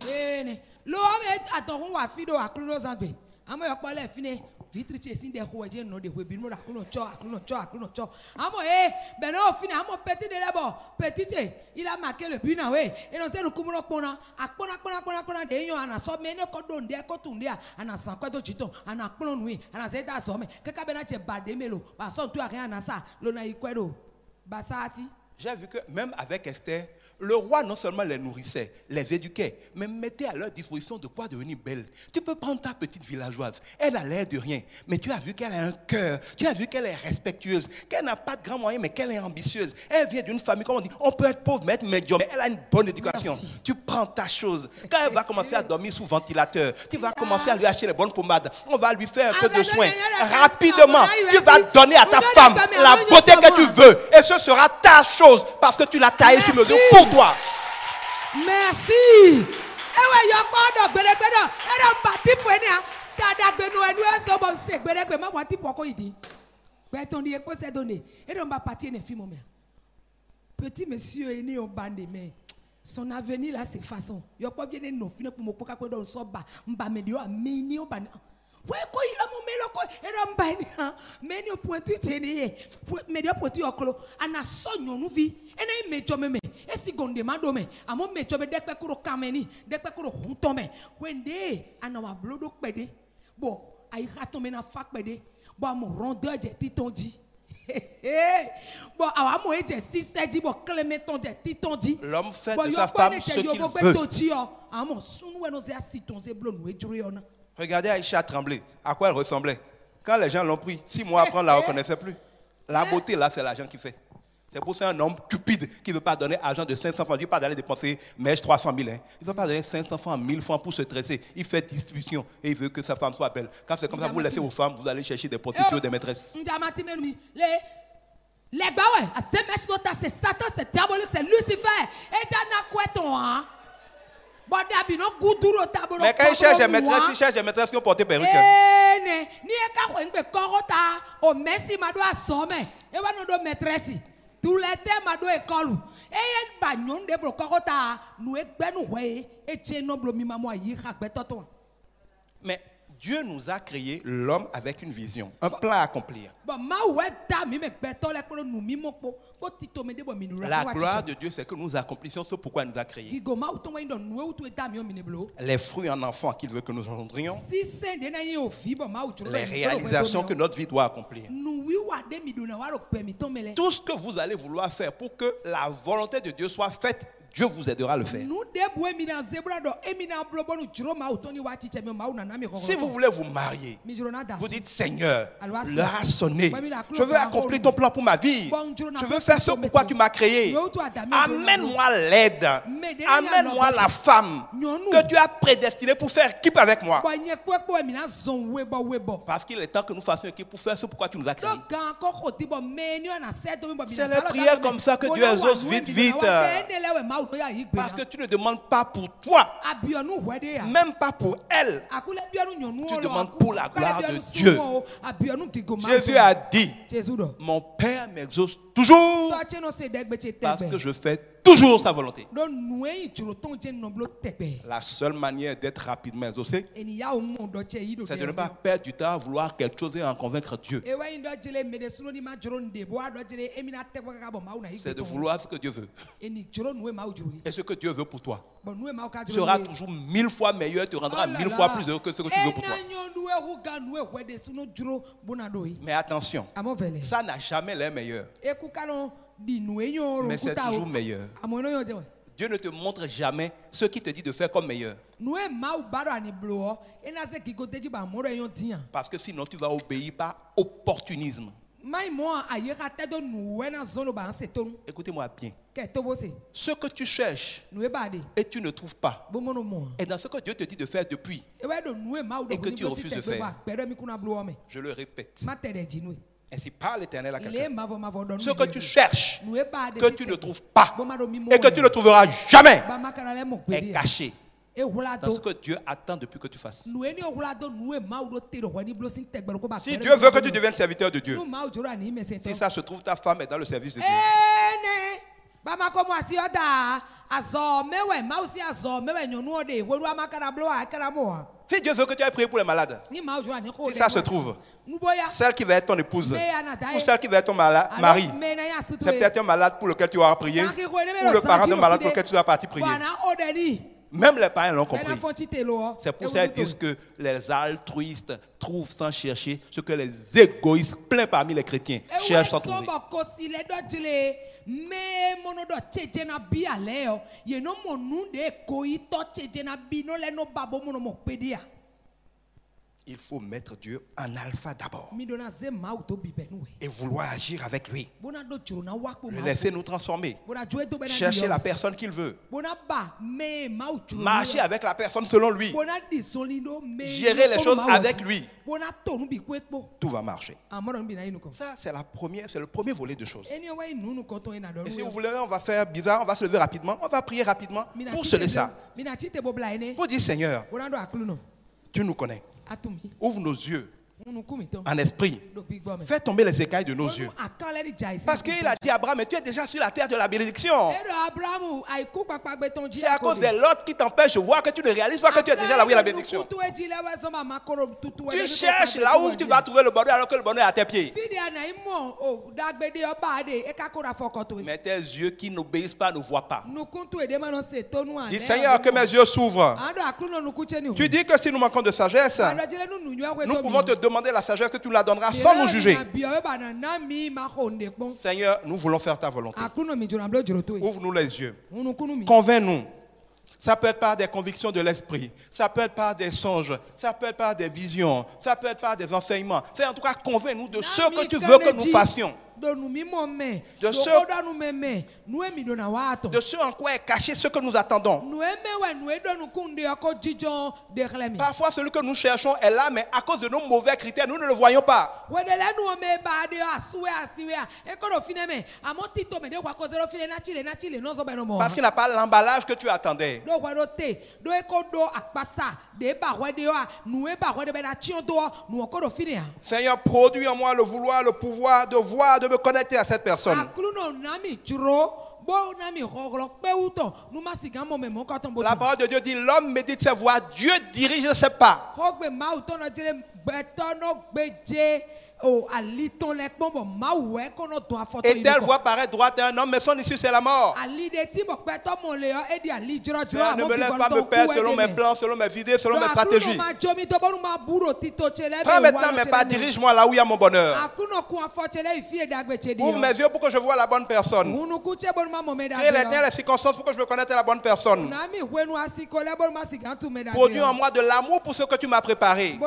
Vitri chesin de hoje no de webi mo akuno cho amo beno fini amo petit de labo petit che il a marqué le but na we et non c'est nous kumuro pona akpona de yon ana so me ne ko do nde ko tunde ana san ko to chito ana akpon nu ana se da so me keka be na che bade melo ba so tu rien ana sa lo na ikwedo ba sa ati. J'ai vu que même avec Esther, le roi non seulement les nourrissait, les éduquait, mais mettait à leur disposition de quoi devenir belle. Tu peux prendre ta petite villageoise, elle a l'air de rien, mais tu as vu qu'elle a un cœur, tu as vu qu'elle est respectueuse, qu'elle n'a pas de grands moyens, mais qu'elle est ambitieuse. Elle vient d'une famille, comme on dit, on peut être pauvre, mais être médium, mais elle a une bonne éducation. Merci. Tu prends ta chose. Quand elle va commencer à dormir sous ventilateur, tu vas commencer à lui acheter les bonnes pommades, on va lui faire un peu de soins. Rapidement, tu vas donner à ta femme la beauté que tu veux, et ce sera ta chose, parce que tu l'as taillée sur mesure pour toi. Merci. Ewe yo gbodo gbedegbedo era mbati po eni a dada gbenu enu eso bo se gbedegbe ma wa ti poko idi pe ton di epo se donné era mba parti ne fi mo me petit monsieur eni o bande me son avenir là c'est façon yo po bien no fine po mo poka pe don so ba mba me dio amini o bande we ko amu me loko era mba ni ha me ni o pointu teni me dio pointu okolo ana so nyonu vi ena mejo meme esi gonde madome amo mejo be dekpe kuro kameni dekpe kuro huntome wende ana wa blodo pede bo ai hatome na fa pede bo amo rondeur je titonji bo awa mo eje siseji bo clemeton je titonji l'homme fait de sa femme ce qu'il veut. amo sunu we no ze asitonze blo no ejuri ona. Regardez Aïcha trembler. À quoi elle ressemblait? Quand les gens l'ont pris, 6 mois après, on ne la reconnaissait plus. La beauté, là, c'est l'argent qui fait. C'est pour ça un homme cupide qui ne veut pas donner argent de 500 francs. Il ne veut pas d'aller dépenser 300 000. Hein. Il ne veut pas donner 500 francs, 1000 francs pour se dresser. Il fait distribution et il veut que sa femme soit belle. Quand c'est comme ça, vous laissez vos femmes, vous allez chercher des prostituées ou des maîtresses. Les baoués, c'est Satan, c'est diabolique, c'est Lucifer. Et tu as quoi ton mais quand il cherche des maîtresses qui ont porté perruque. Tous les thèmes à deux écoles. Et il bagnon de brocota, nous est ben ouais, et tient noble mimamo y rakbetoto. Mais Dieu nous a créé l'homme avec une vision, un plan à accomplir. La gloire de Dieu, c'est que nous accomplissions ce pourquoi il nous a créés. Les fruits en enfant qu'il veut que nous engendrions. Les réalisations que notre vie doit accomplir. Tout ce que vous allez vouloir faire pour que la volonté de Dieu soit faite Dieu vous aidera à le faire. Si vous voulez vous marier, vous dites Seigneur, l'heure a sonné. Je veux accomplir ton plan pour ma vie. Je veux faire ce pourquoi tu m'as créé. Amène-moi l'aide. Amène-moi la femme que tu as prédestinée pour faire équipe avec moi. Parce qu'il est temps que nous fassions équipe pour faire ce pourquoi tu nous as créé. C'est les prières comme ça que Dieu exauce vite. Parce que tu ne demandes pas pour toi, même pas pour elle. Tu demandes pour la gloire de Dieu. Jésus a dit, mon Père m'exauce toujours parce que je fais toujours sa volonté. La seule manière d'être rapidement exaucé, c'est de ne pas perdre du temps à vouloir quelque chose et en convaincre Dieu. C'est de vouloir ce que Dieu veut. Et ce que Dieu veut pour toi sera toujours 1000 fois meilleur, te rendra 1000 fois plus heureux que ce que tu veux pour toi. Mais attention, ça n'a jamais l'air meilleur. Mais c'est toujours meilleur. Dieu ne te montre jamais ce qu'il te dit de faire comme meilleur. Parce que sinon tu vas obéir par opportunisme. Écoutez-moi bien. Ce que tu cherches et tu ne trouves pas est dans ce que Dieu te dit de faire depuis et que tu refuses de faire. Je le répète. Ainsi parle l'Éternel à quelqu'un. Ce que tu cherches, que tu ne trouves pas et que tu ne trouveras jamais est caché dans ce que Dieu attend depuis que tu fasses. Si Dieu veut que tu deviennes serviteur de Dieu, si ça se trouve, ta femme est dans le service de Dieu. Si Dieu veut que tu ailles prier pour les malades, si ça se trouve, celle qui va être ton épouse ou celle qui va être ton mari, c'est peut-être un malade pour lequel tu vas prier ou le parent d'un malade pour lequel tu vas partir prier. Même les parents l'ont compris. C'est pour ça qu'ils disent que les altruistes trouvent sans chercher ce que les égoïstes pleins parmi les chrétiens cherchent sans trouver. Il faut mettre Dieu en alpha d'abord et vouloir agir avec lui. Le laisser nous transformer. Chercher la personne qu'il veut. Marcher avec la personne selon lui. Gérer les choses avec lui. Tout va marcher. Ça, c'est le premier volet de choses. Et si vous voulez, on va faire bizarre, on va se lever rapidement, on va prier rapidement pour se laisser ça. Pour dire Seigneur, tu nous connais. Ouvre nos yeux en esprit. Fais tomber les écailles de nos yeux. Parce qu'il a dit à Abraham, mais tu es déjà sur la terre de la bénédiction. C'est à cause des lots qui t'empêchent de voir que tu ne réalises pas que tu es déjà là où il y a la bénédiction. Tu cherches là où tu vas trouver le bonheur alors que le bonheur est à tes pieds. Mais tes yeux qui n'obéissent pas ne voient pas. Dis Seigneur, que mes yeux s'ouvrent. Tu dis que si nous manquons de sagesse, nous pouvons te demander la sagesse que tu la donneras sans nous juger. Seigneur, nous voulons faire ta volonté. Ouvre-nous les yeux. Convainc-nous. Ça peut être par des convictions de l'esprit. Ça peut être par des songes. Ça peut être par des visions. Ça peut être par des enseignements. C'est en tout cas, convainc-nous de ce que tu veux que nous fassions. De ce en quoi est caché ce que nous attendons. Parfois, celui que nous cherchons est là, mais à cause de nos mauvais critères, nous ne le voyons pas. Parce qu'il n'a pas l'emballage que tu attendais. Seigneur, produis en moi le vouloir, le pouvoir de voir, de me connecter à cette personne. La parole de Dieu dit, l'homme médite ses voies, Dieu dirige ses pas. Et telle voix paraît droite à un homme, mais son issue c'est la mort. Ne me laisse pas me perdre selon mes plans, selon mes idées, selon mes stratégies. Prends maintenant mes pas, dirige-moi là où il y a mon bonheur. Ouvre mes yeux pour que je voie la bonne personne. Crée les circonstances pour que je me connaisse la bonne personne. Produis en moi de l'amour pour ce que tu m'as préparé.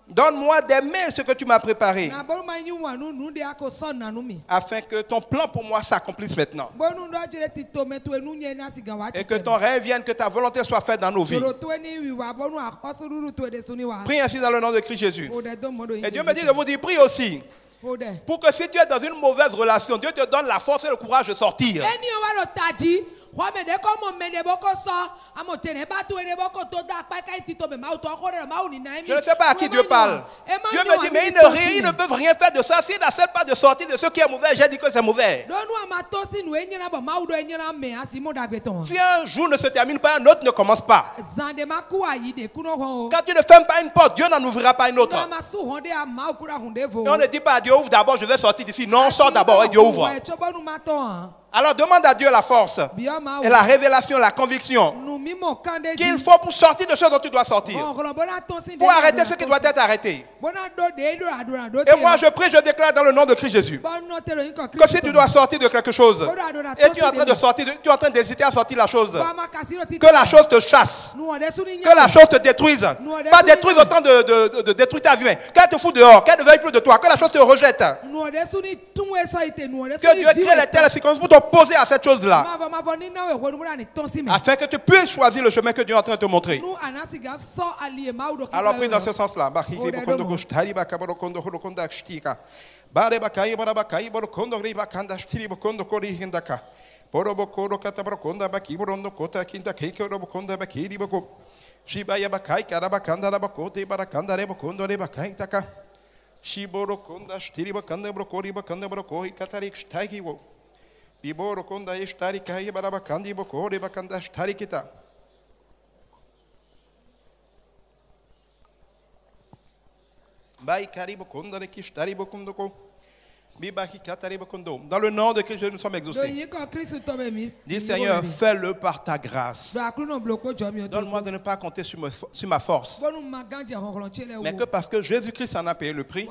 Donne-moi d'aimer ce que tu m'as préparé, afin que ton plan pour moi s'accomplisse maintenant. Et que ton rêve vienne, que ta volonté soit faite dans nos vies. Prie ainsi dans le nom de Christ Jésus. Et Dieu me dit de vous dire, prie aussi. Pour que si tu es dans une mauvaise relation, Dieu te donne la force et le courage de sortir. Je ne sais pas à qui Dieu parle. Dieu me dit, mais ils ne peuvent rien faire de ça. S'ils n'acceptent pas de sortir de ce qui est mauvais, j'ai dit que c'est mauvais. Si un jour ne se termine pas, un autre ne commence pas. Quand tu ne fermes pas une porte, Dieu n'en ouvrira pas une autre. Et on ne dit pas à Dieu, ouvre d'abord, je vais sortir d'ici. Non, sors d'abord et Dieu ouvre. Alors demande à Dieu la force et la révélation, la conviction qu'il faut pour sortir de ce dont tu dois sortir, pour arrêter ce qui doit être arrêté. Et moi je prie, je déclare dans le nom de Christ Jésus que si tu dois sortir de quelque chose et tu es en train de sortir, tu es en train d'hésiter à sortir la chose, que la chose te chasse, que la chose te détruise, pas détruise autant de détruire ta vie, mais qu'elle te fout dehors, qu'elle ne veuille plus de toi, que la chose te rejette, que Dieu crée les telles circonstances pour t'opposer à cette chose-là, afin que tu puisses choisir le chemin que Dieu est en train de te montrer. Alors prie dans ce sens-là. Biboro konda ishtari kai barabakandi bokore bakanda ishtari kita. Bai karibo konda ne kishtari bokundoko. Dans le nom de Christ, nous sommes exaucés. Dis Seigneur, fais-le par ta grâce. Donne-moi de ne pas compter sur ma force, mais que parce que Jésus-Christ en a payé le prix,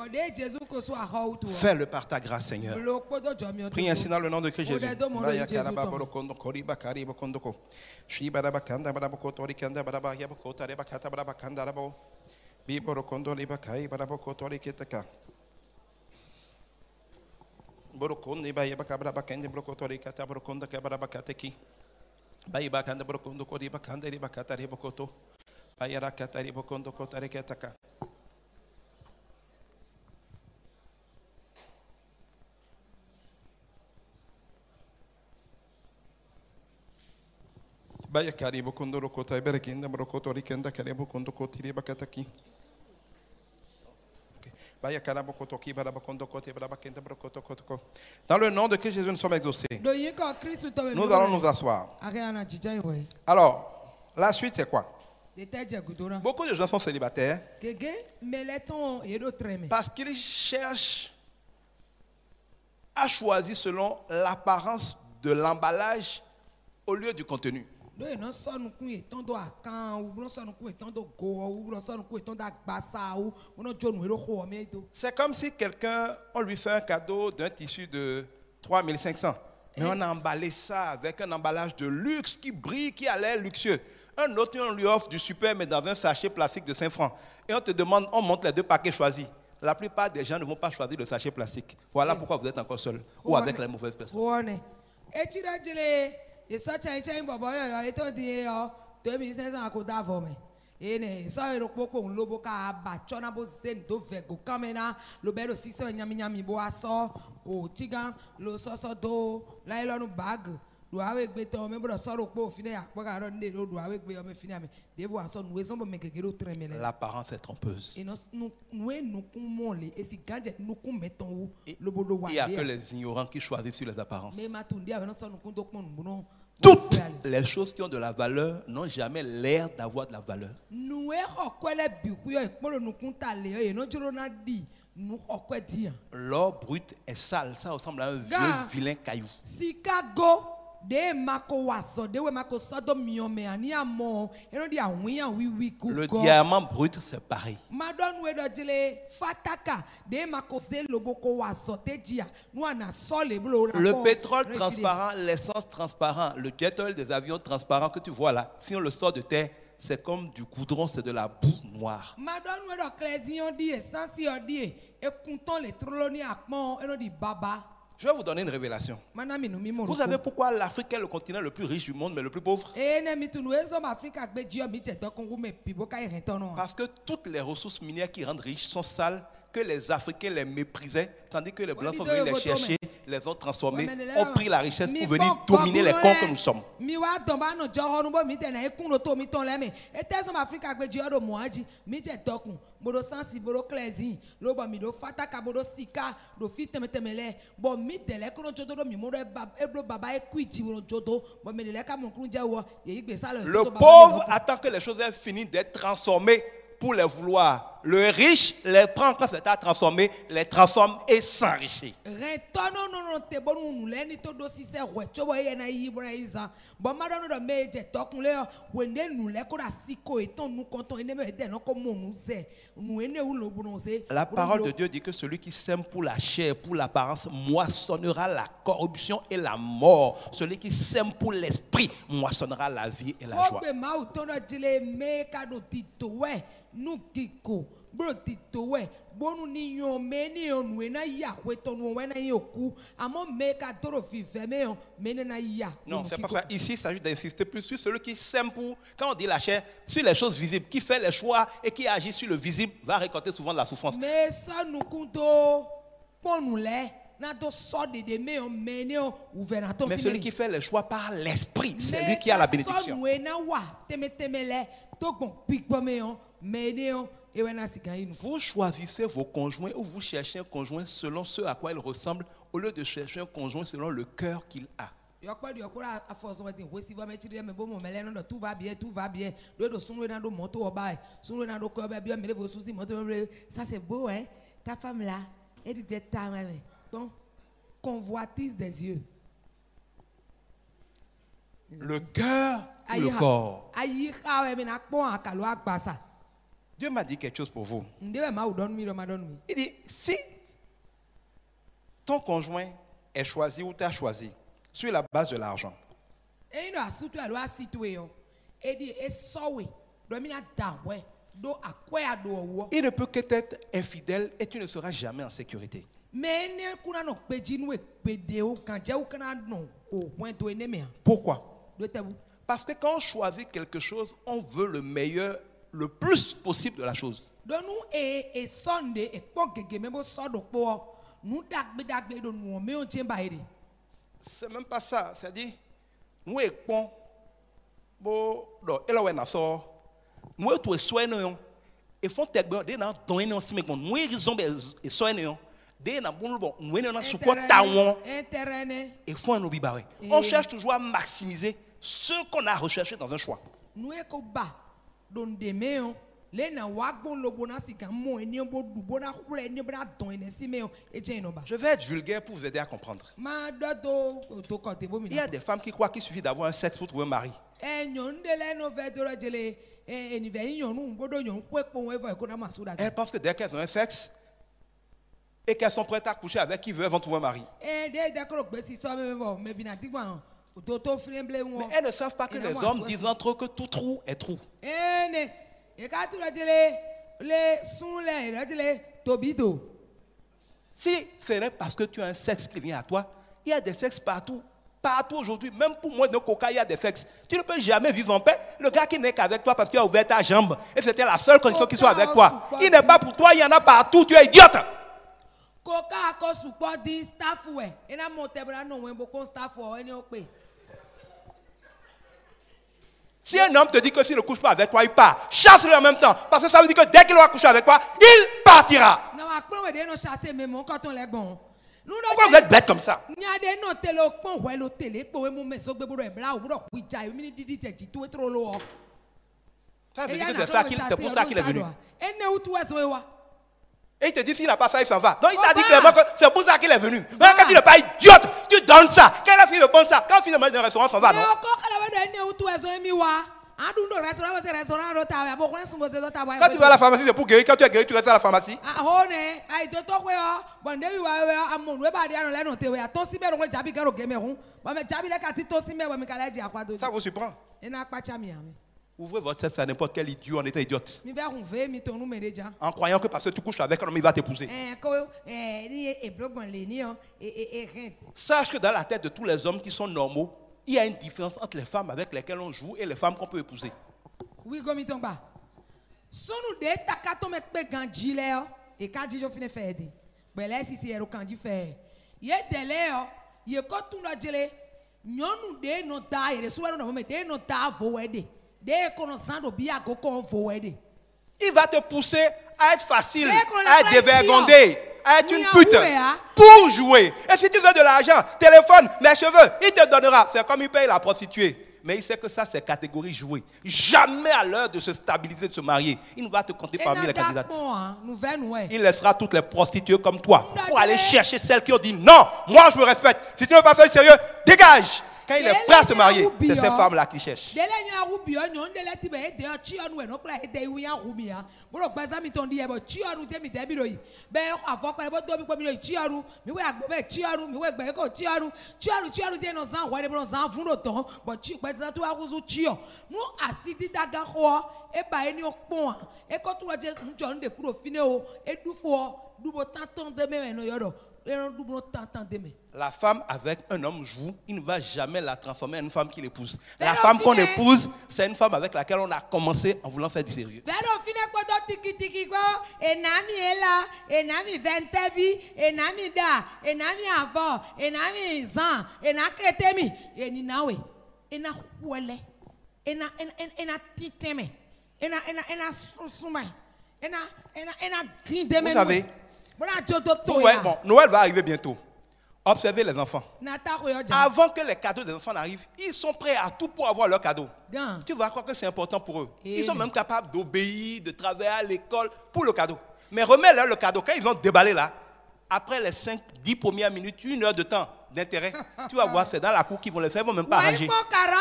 fais-le par ta grâce, Seigneur. Prie ainsi dans le nom de Christ Jésus. Borokonde ba yeba kabra bakende brokotori kata brokonda kabra bakateki ba yeba kanda brokondo kodi bakanda ri bakata ri bokoto ba yara kata ri bokondo kotare ketaka ba yakari bokondo rokota berekenda brokotori kenda kare bokondo kotiri bakataki. Dans le nom de Christ Jésus, nous sommes exaucés. Nous allons nous asseoir. Alors, la suite c'est quoi? Beaucoup de gens sont célibataires parce qu'ils cherchent à choisir selon l'apparence de l'emballage au lieu du contenu. C'est comme si quelqu'un, on lui fait un cadeau d'un tissu de 3500. Mais on a emballé ça avec un emballage de luxe qui brille, qui a l'air luxueux. Un autre, on lui offre du super, mais dans un sachet plastique de 5 francs. Et on te demande, on montre les deux paquets choisis. La plupart des gens ne vont pas choisir le sachet plastique. Voilà pourquoi vous êtes encore seul ou avec les mauvaises personnes. L'apparence est trompeuse. Il n'y a que les ignorants qui choisissent sur les apparences. Toutes les choses qui ont de la valeur n'ont jamais l'air d'avoir de la valeur. L'or brut est sale, ça ressemble à un vieux vilain caillou. Le diamant brut, c'est pareil. Le pétrole transparent, l'essence transparent, le jet oil des avions transparents que tu vois là, si on le sort de terre, c'est comme du goudron, c'est de la boue noire. Je vais vous donner une révélation. Vous savez pourquoi l'Afrique est le continent le plus riche du monde mais le plus pauvre? Parce que toutes les ressources minières qui rendent riches sont sales, que les Africains les méprisaient, tandis que les Blancs sont venus les chercher, les ont transformés, ont pris la richesse pour venir dominer les cons que nous sommes. Le pauvre attend que les choses aient fini d'être transformées pour les vouloir. Le riche les prend quand c'est à transformer, les transforme et s'enrichit. La parole de Dieu dit que celui qui sème pour la chair, pour l'apparence, moissonnera la corruption et la mort. Celui qui sème pour l'esprit, moissonnera la vie et la joie. Non, c'est pas ça. Ici, il s'agit d'insister plus sur celui qui sème pour, quand on dit la chair, sur les choses visibles, qui fait les choix et qui agit sur le visible, va récolter souvent de la souffrance. Mais celui qui fait les choix par l'esprit, c'est lui qui a la bénédiction. Vous choisissez vos conjoints ou vous cherchez un conjoint selon ce à quoi il ressemble au lieu de chercher un conjoint selon le cœur qu'il a. Ça c'est beau, hein? Ta femme là, elle dit donc, convoitise des yeux. Le cœur ou le corps? Dieu m'a dit quelque chose pour vous. Il dit, si ton conjoint est choisi ou t'a choisi sur la base de l'argent, il ne peut qu'être infidèle et tu ne seras jamais en sécurité. Pourquoi? Parce que quand on choisit quelque chose, on veut le meilleur, le plus possible de la chose. C'est même pas ça. C'est-à-dire, nous sommes nous sommes et font des gens qui nous on cherche toujours à maximiser ce qu'on a recherché dans un choix. Je vais être vulgaire pour vous aider à comprendre. Il y a des femmes qui croient qu'il suffit d'avoir un sexe pour trouver un mari. Elles pensent que dès qu'elles ont un sexe et qu'elles sont prêtes à coucher avec qui veut, elles vont trouver un mari. Mais elles ne savent pas que les hommes disent entre eux que tout trou est trou. Si ce n'est parce que tu as un sexe qui vient à toi, il y a des sexes partout. Partout aujourd'hui, même pour moi de coca, il y a des sexes. Tu ne peux jamais vivre en paix. Le gars qui n'est qu'avec toi parce qu'il a ouvert ta jambe et c'était la seule condition qu'il soit avec toi. Il n'est pas pour toi, il y en a partout. Tu es idiote. Si un homme te dit que s'il ne couche pas avec toi, il part, chasse-le en même temps. Parce que ça veut dire que dès qu'il va coucher avec toi, il partira. Pourquoi vous êtes bête comme ça? Ça veut dire que c'est pour ça qu'il est venu. Et il te dit s'il n'a pas ça, il s'en va. Donc il t'a dit clairement que c'est pour ça qu'il est venu. Même quand tu n'es pas idiote, tu donnes ça. Quand la fille de bonne ça, quand finalement dans un restaurant, s'en va, non? Quand tu vas à la pharmacie, c'est pour guérir. Quand tu es guéri, tu restes à la pharmacie. Ça vous surprend? Ouvrez votre tête à n'importe quel idiot en état idiote. En croyant que parce que tu couches avec un homme, il va t'épouser. Sache que dans la tête de tous les hommes qui sont normaux, il y a une différence entre les femmes avec lesquelles on joue et les femmes qu'on peut épouser. Oui, comme il tombe. Sonu de takato me pe ganji le e ka jijo fine fe de. Bele si si ero kanji fe. Ye dele o, ye ko tun do jele. Nyonu de no da ye suwa no me de no da vo wede. De connaissant bi agoko vo wede. Il va te pousser à être facile, à être dévergondé, à être une pute pour jouer. Et si tu veux de l'argent, téléphone, mes cheveux, il te donnera. C'est comme il paye la prostituée. Mais il sait que ça, c'est catégorie jouée. Jamais à l'heure de se stabiliser, de se marier, il ne va te compter parmi les candidates. Il laissera toutes les prostituées comme toi pour aller chercher celles qui ont dit non, moi je me respecte. Si tu ne veux pas faire du sérieux, dégage. Quand il est prêt à se marier, c'est ces femmes-là qui cherchent. La femme avec un homme joue, il ne va jamais la transformer en une femme qu'il épouse. La femme qu'on épouse, c'est une femme avec laquelle on a commencé en voulant faire du sérieux. Vous savez, bon, Noël va arriver bientôt. Observez les enfants. Avant que les cadeaux des enfants n'arrivent, ils sont prêts à tout pour avoir leur cadeau. Tu vas croire que c'est important pour eux. Ils sont même capables d'obéir, de travailler à l'école pour le cadeau. Mais remets-leur le cadeau. Quand ils ont déballé là, après les 5-10 premières minutes, 1 heure de temps d'intérêt, tu vas voir, c'est dans la cour qu'ils vont les faire, ils ne vont même pas arranger.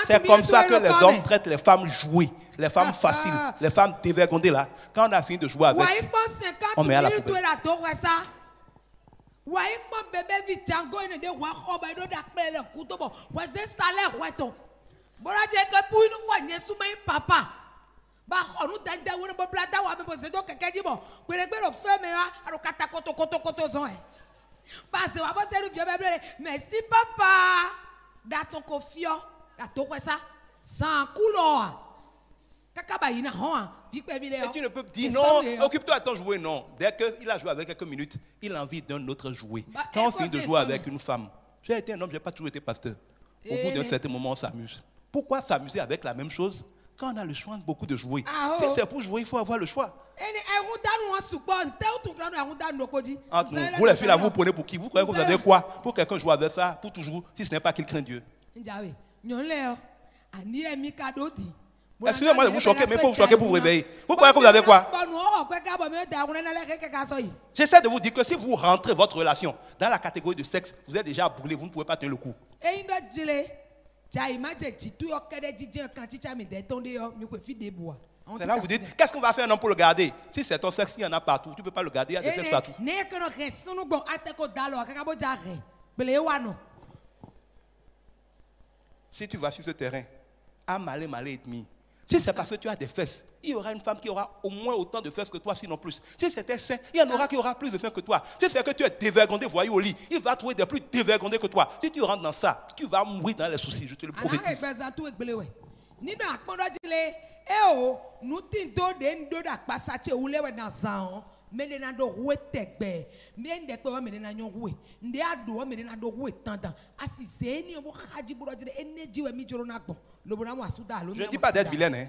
C'est comme ça que les hommes traitent les femmes jouées, les femmes faciles, les femmes dévergondées là. Quand on a fini de jouer avec, on met à la poubelle. Merci papa. Daton confio, daton quoi ça? Sans couloir. Et tu ne peux dire non, occupe-toi de ton jouet, non. Dès qu'il a joué avec quelques minutes, il a envie d'un autre jouet. Quand on finit de jouer avec une femme, j'ai été un homme, je n'ai pas toujours été pasteur. Au bout d'un certain moment, on s'amuse. Pourquoi s'amuser avec la même chose quand on a le choix de beaucoup de jouer? Si c'est pour jouer, il faut avoir le choix. Entre nous, vous les filles là, vous prenez pour qui? Vous croyez que vous avez quoi? Pour quelqu'un jouer avec ça, pour toujours, si ce n'est pas qu'il craint Dieu. Excusez-moi de vous choquer, mais il faut vous choquer pour vous réveiller. Vous croyez que vous avez quoi? J'essaie de vous dire que si vous rentrez votre relation dans la catégorie de sexe, vous êtes déjà brûlé, vous ne pouvez pas tenir le coup. C'est là où vous dites, qu'est-ce qu'on va faire un homme pour le garder? Si c'est ton sexe, il y en a partout. Tu ne peux pas le garder, il y a des sexes partout. Si tu vas sur ce terrain, à malé et demi. Si c'est parce que tu as des fesses, il y aura une femme qui aura au moins autant de fesses que toi, sinon plus. Si c'était sain, il y en aura qui aura plus de seins que toi. Si c'est que tu es dévergondé, voyou au lit, il va trouver des plus dévergondés que toi. Si tu rentres dans ça, tu vas mourir dans les soucis, je te le prophétise. Je ne dis pas d'être vilaine, hein.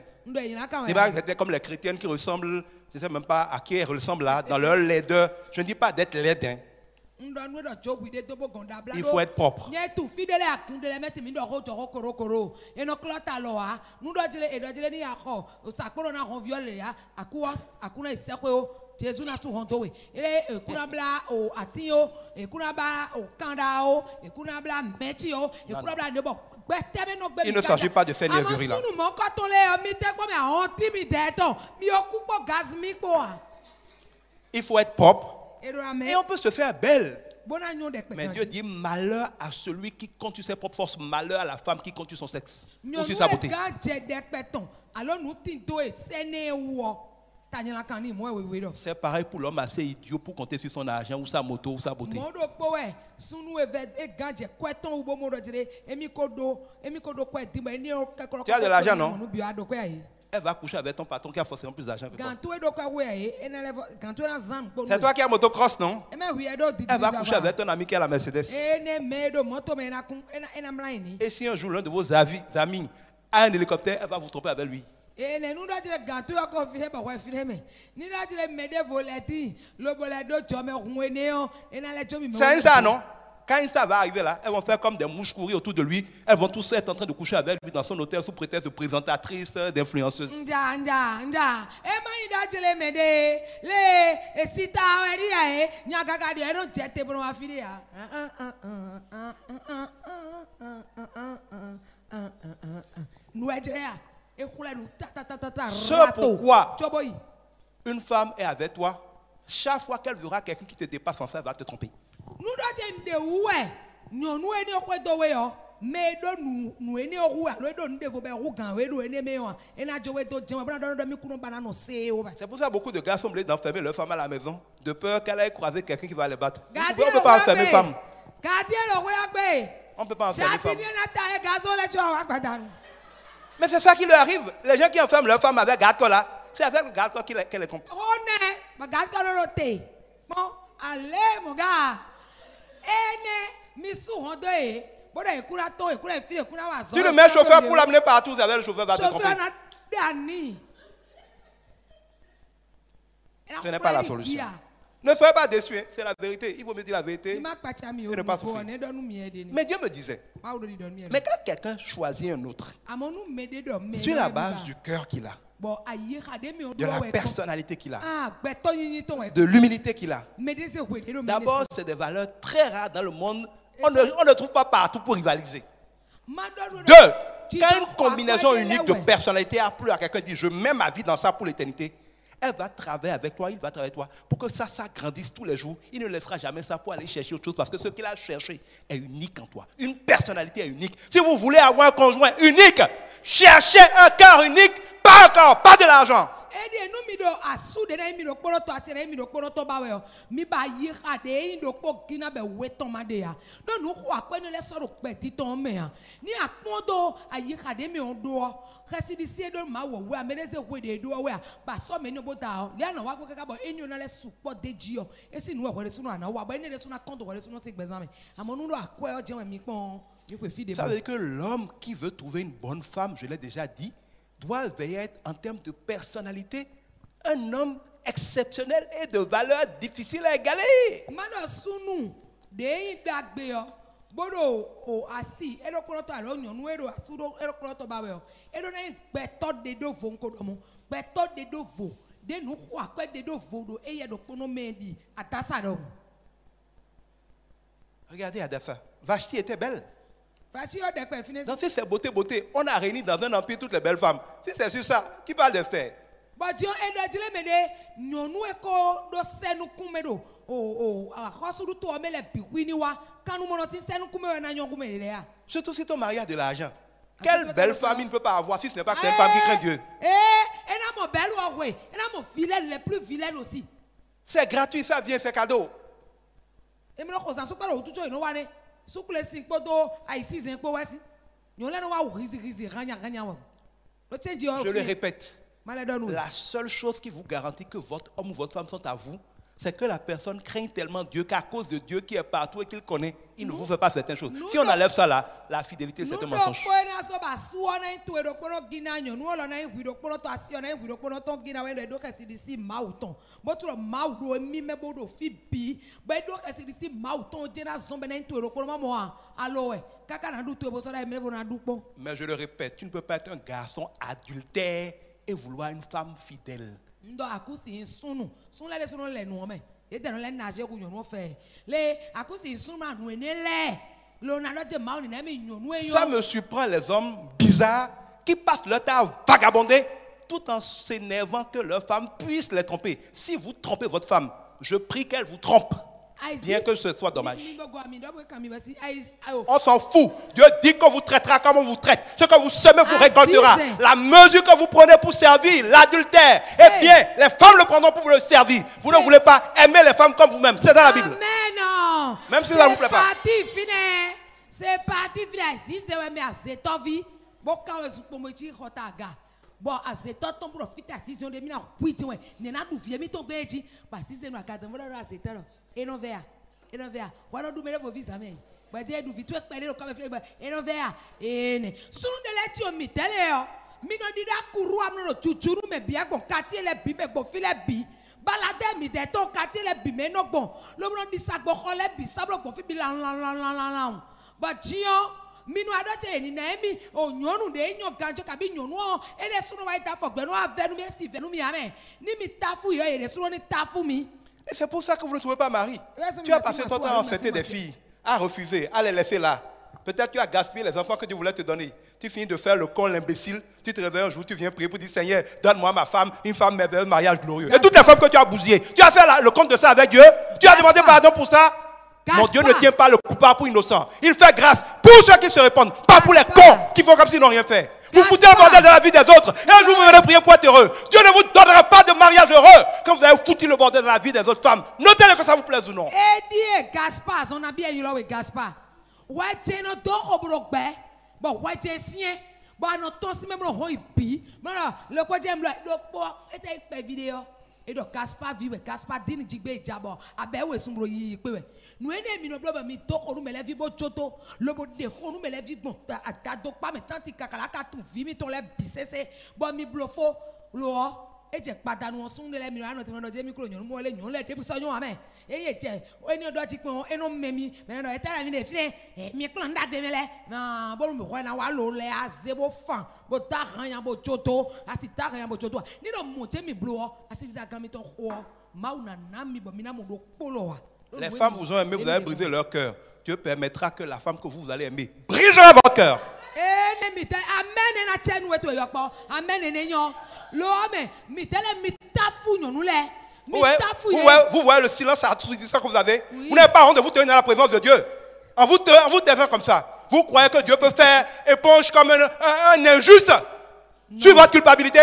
C'était comme les chrétiennes qui ressemblent, je ne sais même pas à qui elles ressemblent là, dans leur laideur. Je ne dis pas d'être laide, hein. Il faut être propre. Jésus n'a pas honte. Et kunabla o atio, et kunaba o kandao, et kunabla metio, et kunabla nebo. Il ne s'agit pas de ces niaiseries-là. Il faut être propre. Et on peut se faire belle. Mais Dieu dit malheur à celui qui compte sur ses propres forces, malheur à la femme qui compte sur son sexe ou sur sa beauté. C'est pareil pour l'homme assez idiot pour compter sur son argent ou sa moto ou sa beauté. Tu as de l'argent, non? Elle va coucher avec ton patron qui a forcément plus d'argent que toi. C'est toi qui as motocross, non? Elle va coucher avec ton ami qui a la Mercedes. Et si un jour l'un de vos amis a un hélicoptère, elle va vous tromper avec lui. C'est ça, non? Quand ça va arriver là, elles vont faire comme des mouches courir autour de lui. Elles vont tous être en train de coucher avec lui dans son hôtel sous prétexte de présentatrice, d'influenceuse. C'est pourquoi une femme est avec toi. Chaque fois qu'elle verra quelqu'un qui te dépasse en fait, elle va te tromper. C'est pour ça que beaucoup de gars sont obligés d'enfermer leur femme à la maison, de peur qu'elle aille croiser quelqu'un qui va les battre. On ne peut pas enfermer une femme. On ne peut pas enfermer une femme. Mais c'est ça qui leur arrive. Les gens qui enferment leur femme avec garde-corps là, c'est avec le garde-corps qu'elle les trompe. Allez, mon gars. Tu le mets chauffeur pour l'amener partout, vous avez le chauffeur va te tromper. Ce n'est pas la solution. Ne soyez pas déçus, c'est la vérité. Il faut me dire la vérité et ne pas souffrir. Mais Dieu me disait, mais quand quelqu'un choisit un autre, sur la base du cœur qu'il a, de la personnalité qu'il a, de l'humilité qu'il a, d'abord, c'est des valeurs très rares dans le monde. On ne trouve pas partout pour rivaliser. Deux, quand une combinaison unique de personnalité a plu à quelqu'un dit je mets ma vie dans ça pour l'éternité, elle va travailler avec toi, il va travailler avec toi pour que ça grandisse tous les jours. Il ne laissera jamais ça pour aller chercher autre chose parce que ce qu'il a cherché est unique en toi. Une personnalité est unique. Si vous voulez avoir un conjoint unique, cherchez un cœur unique, pas un corps, pas de l'argent. Ça veut dire que l'homme qui veut trouver une bonne femme, je l'ai déjà dit, doit veiller à être en termes de personnalité un homme exceptionnel et de valeur difficile à égaler. Regardez Adapha, Vashti était belle. Donc si c'est beauté, on a réuni dans un empire toutes les belles femmes. Si c'est sur ça, qui parle d'Esther? Surtout si ton mari a de l'argent. Quelle belle femme il ne peut pas avoir si ce n'est pas que c'est une femme qui craint Dieu? C'est gratuit, ça vient, c'est cadeau. Je le répète, la seule chose qui vous garantit que votre homme ou votre femme sont à vous, c'est que la personne craint tellement Dieu qu'à cause de Dieu qui est partout et qu'il connaît, il ne vous fait pas certaines choses. Si on enlève ça là, la fidélité c'est un mensonge. Mais je le répète, tu ne peux pas être un garçon adultère et vouloir une femme fidèle. Ça me surprend les hommes bizarres qui passent leur temps à vagabonder tout en s'énervant que leur femme puisse les tromper. Si vous trompez votre femme, je prie qu'elle vous trompe. Bien que ce soit dommage. On s'en fout. Dieu dit qu'on vous traitera comme on vous traite. Ce que vous semez vous récoltera. La mesure que vous prenez pour servir l'adultère, eh bien, les femmes le prendront pour vous le servir. Vous ne voulez pas aimer les femmes comme vous-même. C'est dans la Bible. Amen. Même si ça ne vous plaît pas. C'est parti fini. Si c'est vrai, mais c'est ta vie. Bon, quand vous bon, à cette heure, ton profite à 6 ans de mina, oui, tu vois, n'en a d'où vient, mais ton béji, parce que c'est ma carte, moi, à cette heure, et non vert, voilà d'où vos vis, amen. Bah, dis, d'où tu es payé le comme fleur, et non vert, et ne. Sous de l'étude, mi télé, mi non dit à courroux, à mon chuchuru, mais bien, bon, quartier les bi, mais bon, filet bi. Balade mi de ton quartier les bi, mais non bon. Le monde dit ça, bon, les bi, ça, bon, fi bilan, la. Bah, tiens. Minu adoche ni naemi o nyonu de nyo ganjo kabi nyonu e de sunu wa ita fogbe no avenu mi si venu mi amen ni mi tafu yo e de sunu ni tafu mi. Et c'est pour ça que vous ne trouvez pas mari. Tu as passé ton temps à enceinte des filles, à refuser, à les laisser là. Peut-être tu as gaspillé les enfants que Dieu voulait te donner. Tu finis de faire le con, l'imbécile. Tu te réveilles un jour, tu viens prier pour dire Seigneur, donne-moi ma femme, une femme merveilleuse, mariage glorieux. Et toutes les femmes que tu as bousillées, tu as fait le compte de ça avec Dieu. Tu as demandé pardon pour ça. Mon Dieu ne tient pas le coupable pour innocent. Il fait grâce pour ceux qui se répondent, pas pour les cons qui font comme s'ils n'ont rien fait. Vous foutez le bordel dans la vie des autres. Et un jour vous venez prier pour être heureux. Dieu ne vous donnera pas de mariage heureux quand vous avez foutu le bordel dans la vie des autres femmes. Notez-le que ça vous plaise ou non. Et dit Gaspard, on a bien eu là avec Gaspard. Ouais, tiens, non, donc au bloc, bon, ouais, tiens, sien. Bon, non, ton si même le roi pi. Mais là, le quoi j'aime le était une vidéo. Et donc Gaspard vive, Gaspard dit n'jigbe jabo. Abe we sumbro yi pewe. Nous ene mi no bloba mi toko nous me levi bo choto. Le bo de ko nous me levi bon. Atado pas me tanti kakala ka tu vi mi ton le bisese. Bon mi blofo lo. Et j'ai pas dans son de la mirano te mando micro nyon mo le nyon le te so nyon amen. Et ye je o eni do ti pon eno memi. Me no etara mi de fine. Mi plan da gbe mele. Na bo mi ko na wa lo le azebo fan. Bo ta ran yan bo choto. Asi ta ran yan bo choto. Ni no mo te mi blo. Asi da gan mi ton ho. Ma una na mi bo mi na mo do polo. Les femmes vous ont aimé, vous avez brisé leur cœur. Dieu permettra que la femme que vous allez aimer brisera votre cœur. Amen na chen weto yopo. Amen nenyo. L'homme mi tele mi tafu nyonu le. Vous voyez le silence assourdissant que vous avez. Oui. Vous n'avez pas honte de vous tenir dans la présence de Dieu. En vous taisant comme ça. Vous croyez que Dieu peut faire éponge comme un injuste sur votre culpabilité?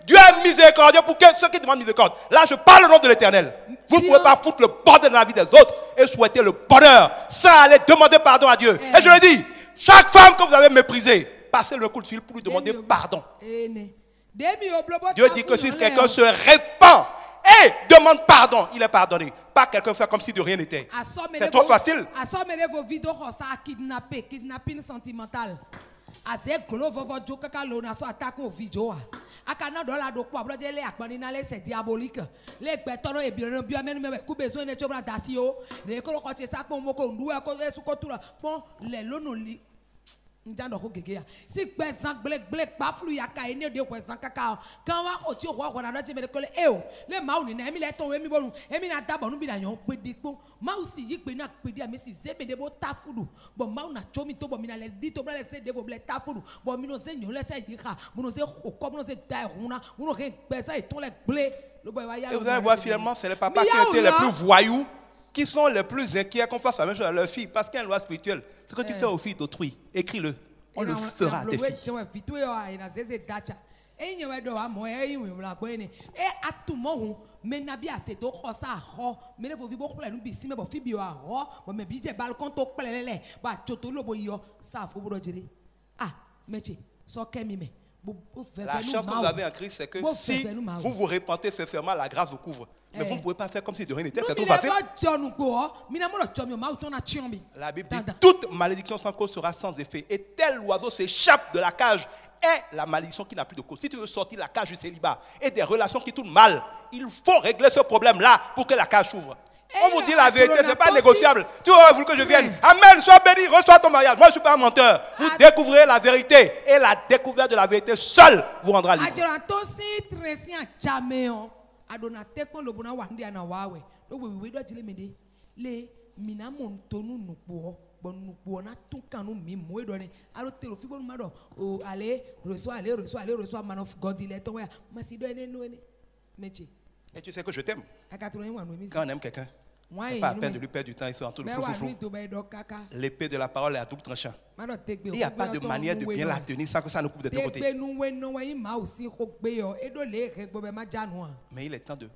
Dieu est miséricordieux pour ceux qui demandent miséricorde. Là, je parle au nom de l'Éternel. Vous ne pouvez pas foutre le bordel dans la vie des autres et souhaiter le bonheur sans aller demander pardon à Dieu. Et je le dis, chaque femme que vous avez méprisée, passez le coup de fil pour lui demander pardon. Dieu dit que si quelqu'un se répand et demande pardon, il est pardonné. Pas quelqu'un fait comme si de rien n'était. C'est trop facile. Vos vidéos ça kidnapping sentimental. Assez gros votre joke kaka lona so attaque au vidéo. Akana do la do kwa blo je le akpani na le c'est diabolique. Les betono e bien même ku besoin de chobra dasio. Les ko ko ça ko mo ko ndu ko su ko tura. Bon les lono li njando ko gege ya. Si gbezan blek pa flu ya ka ene de kwezan kaka. Kan wa ko ti o ko na do je me ko le e o. Le ma oni na emi le ton emi bonu. Emi na dabo nu bi na yon pe dipo. Ma aussi yi pe na pe dia me si zebe de bo tafudu. Bon ma una chomi to bo mi na le di to bla le se de vo ble tafudu. Bon mi no se nyon le se yi ka. Mo no se ko mo no se dai runa. Mo no ke gbezan et ton le blé. Et vous allez voir finalement c'est les papas qui étaient les plus voyous qui sont les plus inquiets qu'on fasse la même chose à leurs filles parce qu'il y a une loi spirituelle. Ce que tu fais aux filles d'autrui, écris-le. On le fera à tes filles. La chance que vous avez en Christ, c'est que si vous vous repentez sincèrement, la grâce vous couvre. Mais vous ne pouvez pas faire comme si de rien n'était, c'est trop facile. La Bible dit, toute malédiction sans cause sera sans effet. Et tel oiseau s'échappe de la cage est la malédiction qui n'a plus de cause. Si tu veux sortir de la cage du célibat et des relations qui tournent mal, il faut régler ce problème-là pour que la cage s'ouvre. On vous dit la vérité, ce n'est pas négociable. Tu aurais voulu que je vienne. Amen, sois béni, reçois ton mariage. Moi, je ne suis pas un menteur. Vous découvrirez la vérité. Et la découverte de la vérité seule vous rendra libre. Et tu sais que je t'aime. Quand on aime quelqu'un, c'est pas à peine de lui perdre du temps, il fait en tout le flou. L'épée de la parole est à double tranchant. Il n'y a pas de manière de bien la tenir sans que ça nous coupe de tous côtés. Mais il est temps de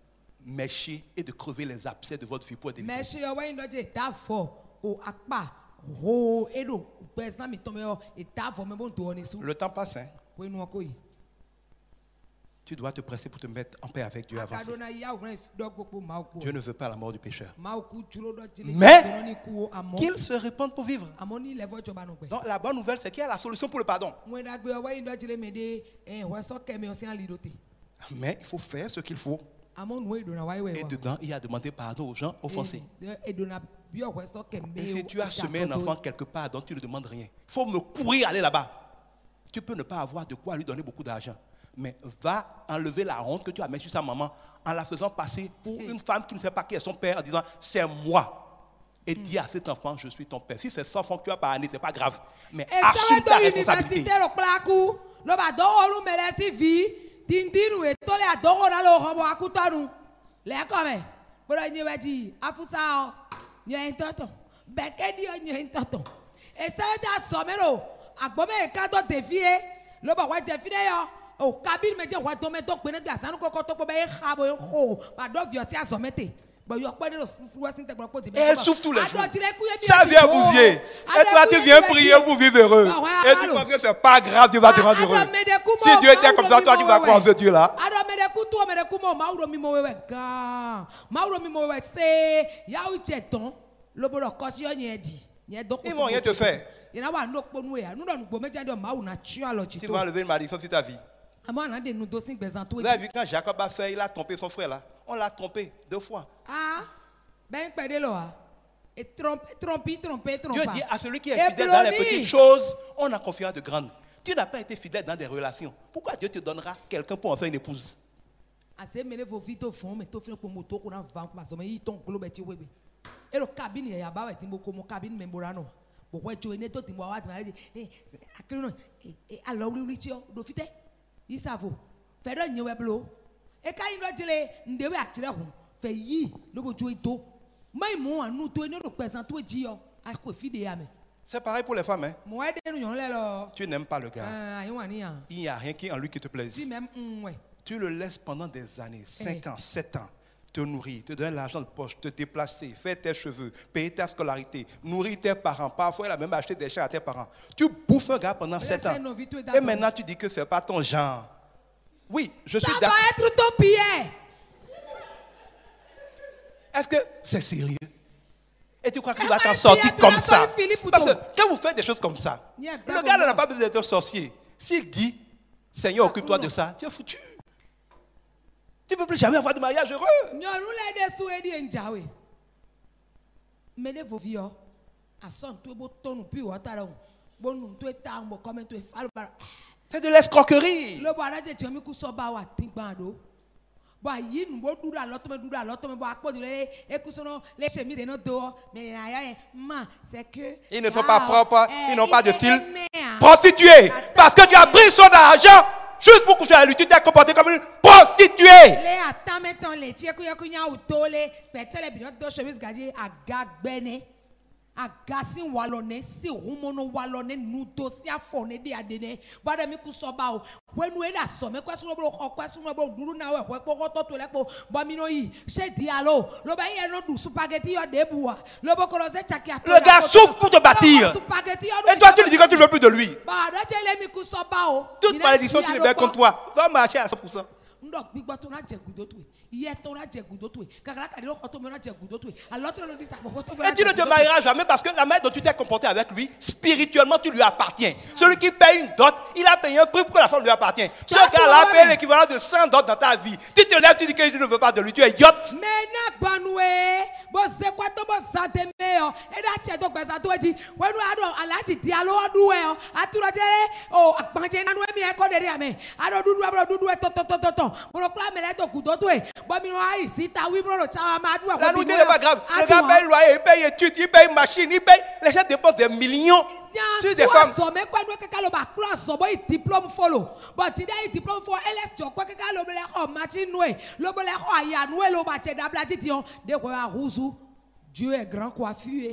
mècher et de crever les abcès de votre vie pour être délivré. Le temps passe, hein? Tu dois te presser pour te mettre en paix avec Dieu avant. Dieu ne veut pas la mort du pécheur. Mais qu'il se répande pour vivre. Donc la bonne nouvelle, c'est qu'il y a la solution pour le pardon. Mais il faut faire ce qu'il faut. Et dedans, il y a demandé pardon aux gens offensés. Et si tu as semé un enfant quelque part, donc tu ne demandes rien. Il faut me courir aller là-bas. Tu peux ne pas avoir de quoi lui donner beaucoup d'argent. Mais va enlever la honte que tu as mise sur sa maman en la faisant passer pour une femme qui ne sait pas qui est son père en disant c'est moi. Et dis à cet enfant je suis ton père. Si c'est 100 enfants que tu as par année, c'est pas grave. Mais assume ta responsabilité. Oh, cabine me dit ouais tomber to pene bia sanu koko to be khabo ho ba do viosi azomete ba yo pene le fufu wasin te gbo et elle souffre tous les jours. Ça vient bousiller. Et toi tu viens prier pour vivre heureux. Et tu penses que c'est pas grave, Dieu va te rendre heureux. Si Dieu était comme ça, toi tu vas croire en ce Dieu là. Ils vont rien te faire. Tu vas enlever une malédiction sur ta vie. Vous avez vu quand Jacob a fait, il a trompé son frère là. On l'a trompé 2 fois. Dieu dit à celui qui est fidèle dans les petites choses, on a confiance de grandes. Tu n'as pas été fidèle dans des relations. Pourquoi Dieu te donnera quelqu'un pour en faire une épouse? C'est pareil pour les femmes. Hein? Tu n'aimes pas le gars. Il n'y a rien qui en lui qui te plaise. Tu le laisses pendant des années, 5 ans, 7 ans. Te nourrir, te donner l'argent de poche, te déplacer, faire tes cheveux, payer ta scolarité, nourrir tes parents. Parfois, il a même acheté des chats à tes parents. Tu bouffes un gars pendant 7 ans. Et maintenant, tu dis que ce n'est pas ton genre. Oui, je suis d'accord. Ça va être ton pied. Est-ce que c'est sérieux? Et tu crois qu'il va t'en sortir comme ça? Parce que quand vous faites des choses comme ça, le gars n'a pas besoin d'être un sorcier. S'il dit, Seigneur, occupe-toi de ça, tu es foutu. Tu ne peux plus jamais avoir de mariage heureux. C'est de l'escroquerie. Ils ne sont pas propres, ils n'ont pas de style. Prostituée, parce que tu as pris son argent. Juste pour coucher à lui, tu t'es comporté comme une prostituée. agasin walone si humono walone nuto si afone de adene bada mi kusoba o wenu eda so me kwasu no bro kwasu no bro duru na we ko to lepo bo mi no yi she dialo lo ba ye no du spaghetti yo debuwa lo bo koro se chaki ato le gars souffre pour te bâtir et toi tu lui dis que tu ne veux plus de lui toute malédiction tu le mets contre toi va marcher à 100%. Et tu ne te marieras jamais parce que la manière dont tu t'es comporté avec lui, spirituellement, tu lui appartiens. Celui qui paye une dot, il a payé un prix pour que la femme lui appartient. Ce gars-là a payé l'équivalent de 100 dots dans ta vie. Tu te lèves, tu dis que tu ne veux pas de lui, tu es idiote. La nuitée n'est pas grave. Le gars paye loyer, il paye études, il paye machine, il paye. Les gens dépensent des millions sur des femmes. Dieu est grand coiffure.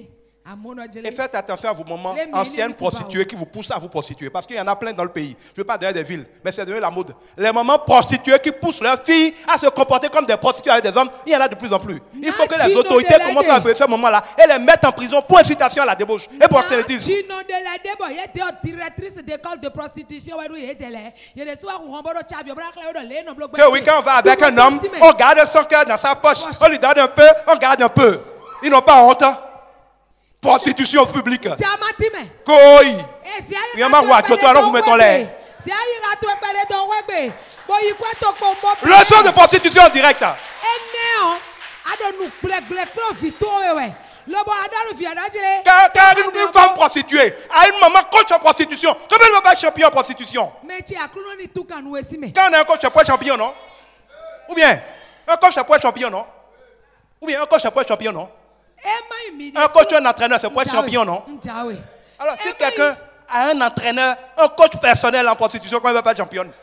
Et faites attention à vos mamans anciennes prostituées qui vous poussent à vous prostituer. Parce qu'il y en a plein dans le pays. Je ne veux pas donner des villes, mais c'est devenu la mode. Les mamans prostituées qui poussent leurs filles à se comporter comme des prostituées avec des hommes, il y en a de plus en plus. Il faut que les autorités commencent à appeler ce moment-là et les mettent en prison pour incitation à la débauche et pour proxénétisme. D'école de prostitution. Que oui, quand on va avec un homme, on garde son cœur dans sa poche. On lui donne un peu, on garde un peu. Ils n'ont pas honte. Prostitution publique. Koi. Alors vous mettons l'air. Leçon de prostitution en direct. Car une femme prostituée a une maman coach en prostitution. Comment elle ne va pas être champion en prostitution? Quand on a un coach à poids champion, non? Ou bien un coach à poids champion, non? Ou bien un coach à poids champion, non? Un coach, un entraîneur, c'est pour être champion, non? Alors, si quelqu'un a un entraîneur, un coach personnel en prostitution, comment il ne va pas être championne?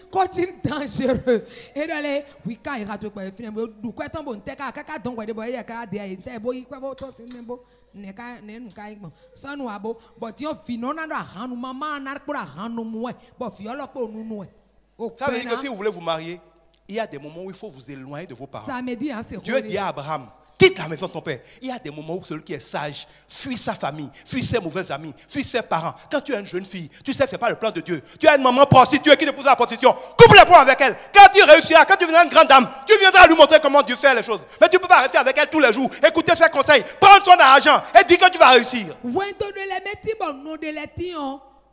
Coaching dangereux. Et d'aller, oui, quand il rate quoi, finalement, du quoi tant bon, t'es qu'à donc quoi, des boys, qu'à des, t'es boy, quoi, bon, toi, c'est même beau. Ne ka ne nuka igbo so nu abo but yo fino na do hanu mama na kura hanu muwe but fi olopo nunu e. Ça veut dire que si vous voulez vous marier, il y a des moments où il faut vous éloigner de vos parents. Dieu dit à Abraham, quitte la maison de ton père. Il y a des moments où celui qui est sage fuit sa famille, fuit ses mauvais amis, fuit ses parents. Quand tu es une jeune fille, tu sais que ce n'est pas le plan de Dieu. Tu as une maman prostituée qui te pousse à la prostitution. Coupe les points avec elle. Quand tu réussiras, quand tu deviendras une grande dame, tu viendras lui montrer comment Dieu fait les choses. Mais tu ne peux pas rester avec elle tous les jours, écouter ses conseils, prendre son argent et dire que tu vas réussir.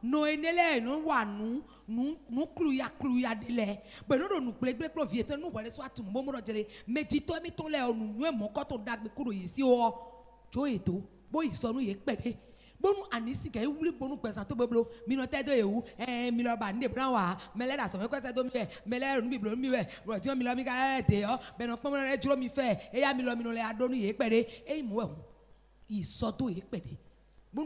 No enele no wanu nu kluya dele be no do nu gbegbegbe klo vie to nu wele so atum bo mo do jere meji to mi tun le onu nu e mo ko to dagbe kuro yi si o jo eto bo isonu ye pede bonu anisi ke wuli bonu pesan to beblo mi no te do ewu mi lo ba nde brown wa mele da so me kwese do mi e mele ru mi biblo mi we bro ti mi lo mi ka te o be no pon mo re juro mi fe e ya mi lo le adonu ye pede e mu e isodo ye pede. Et tu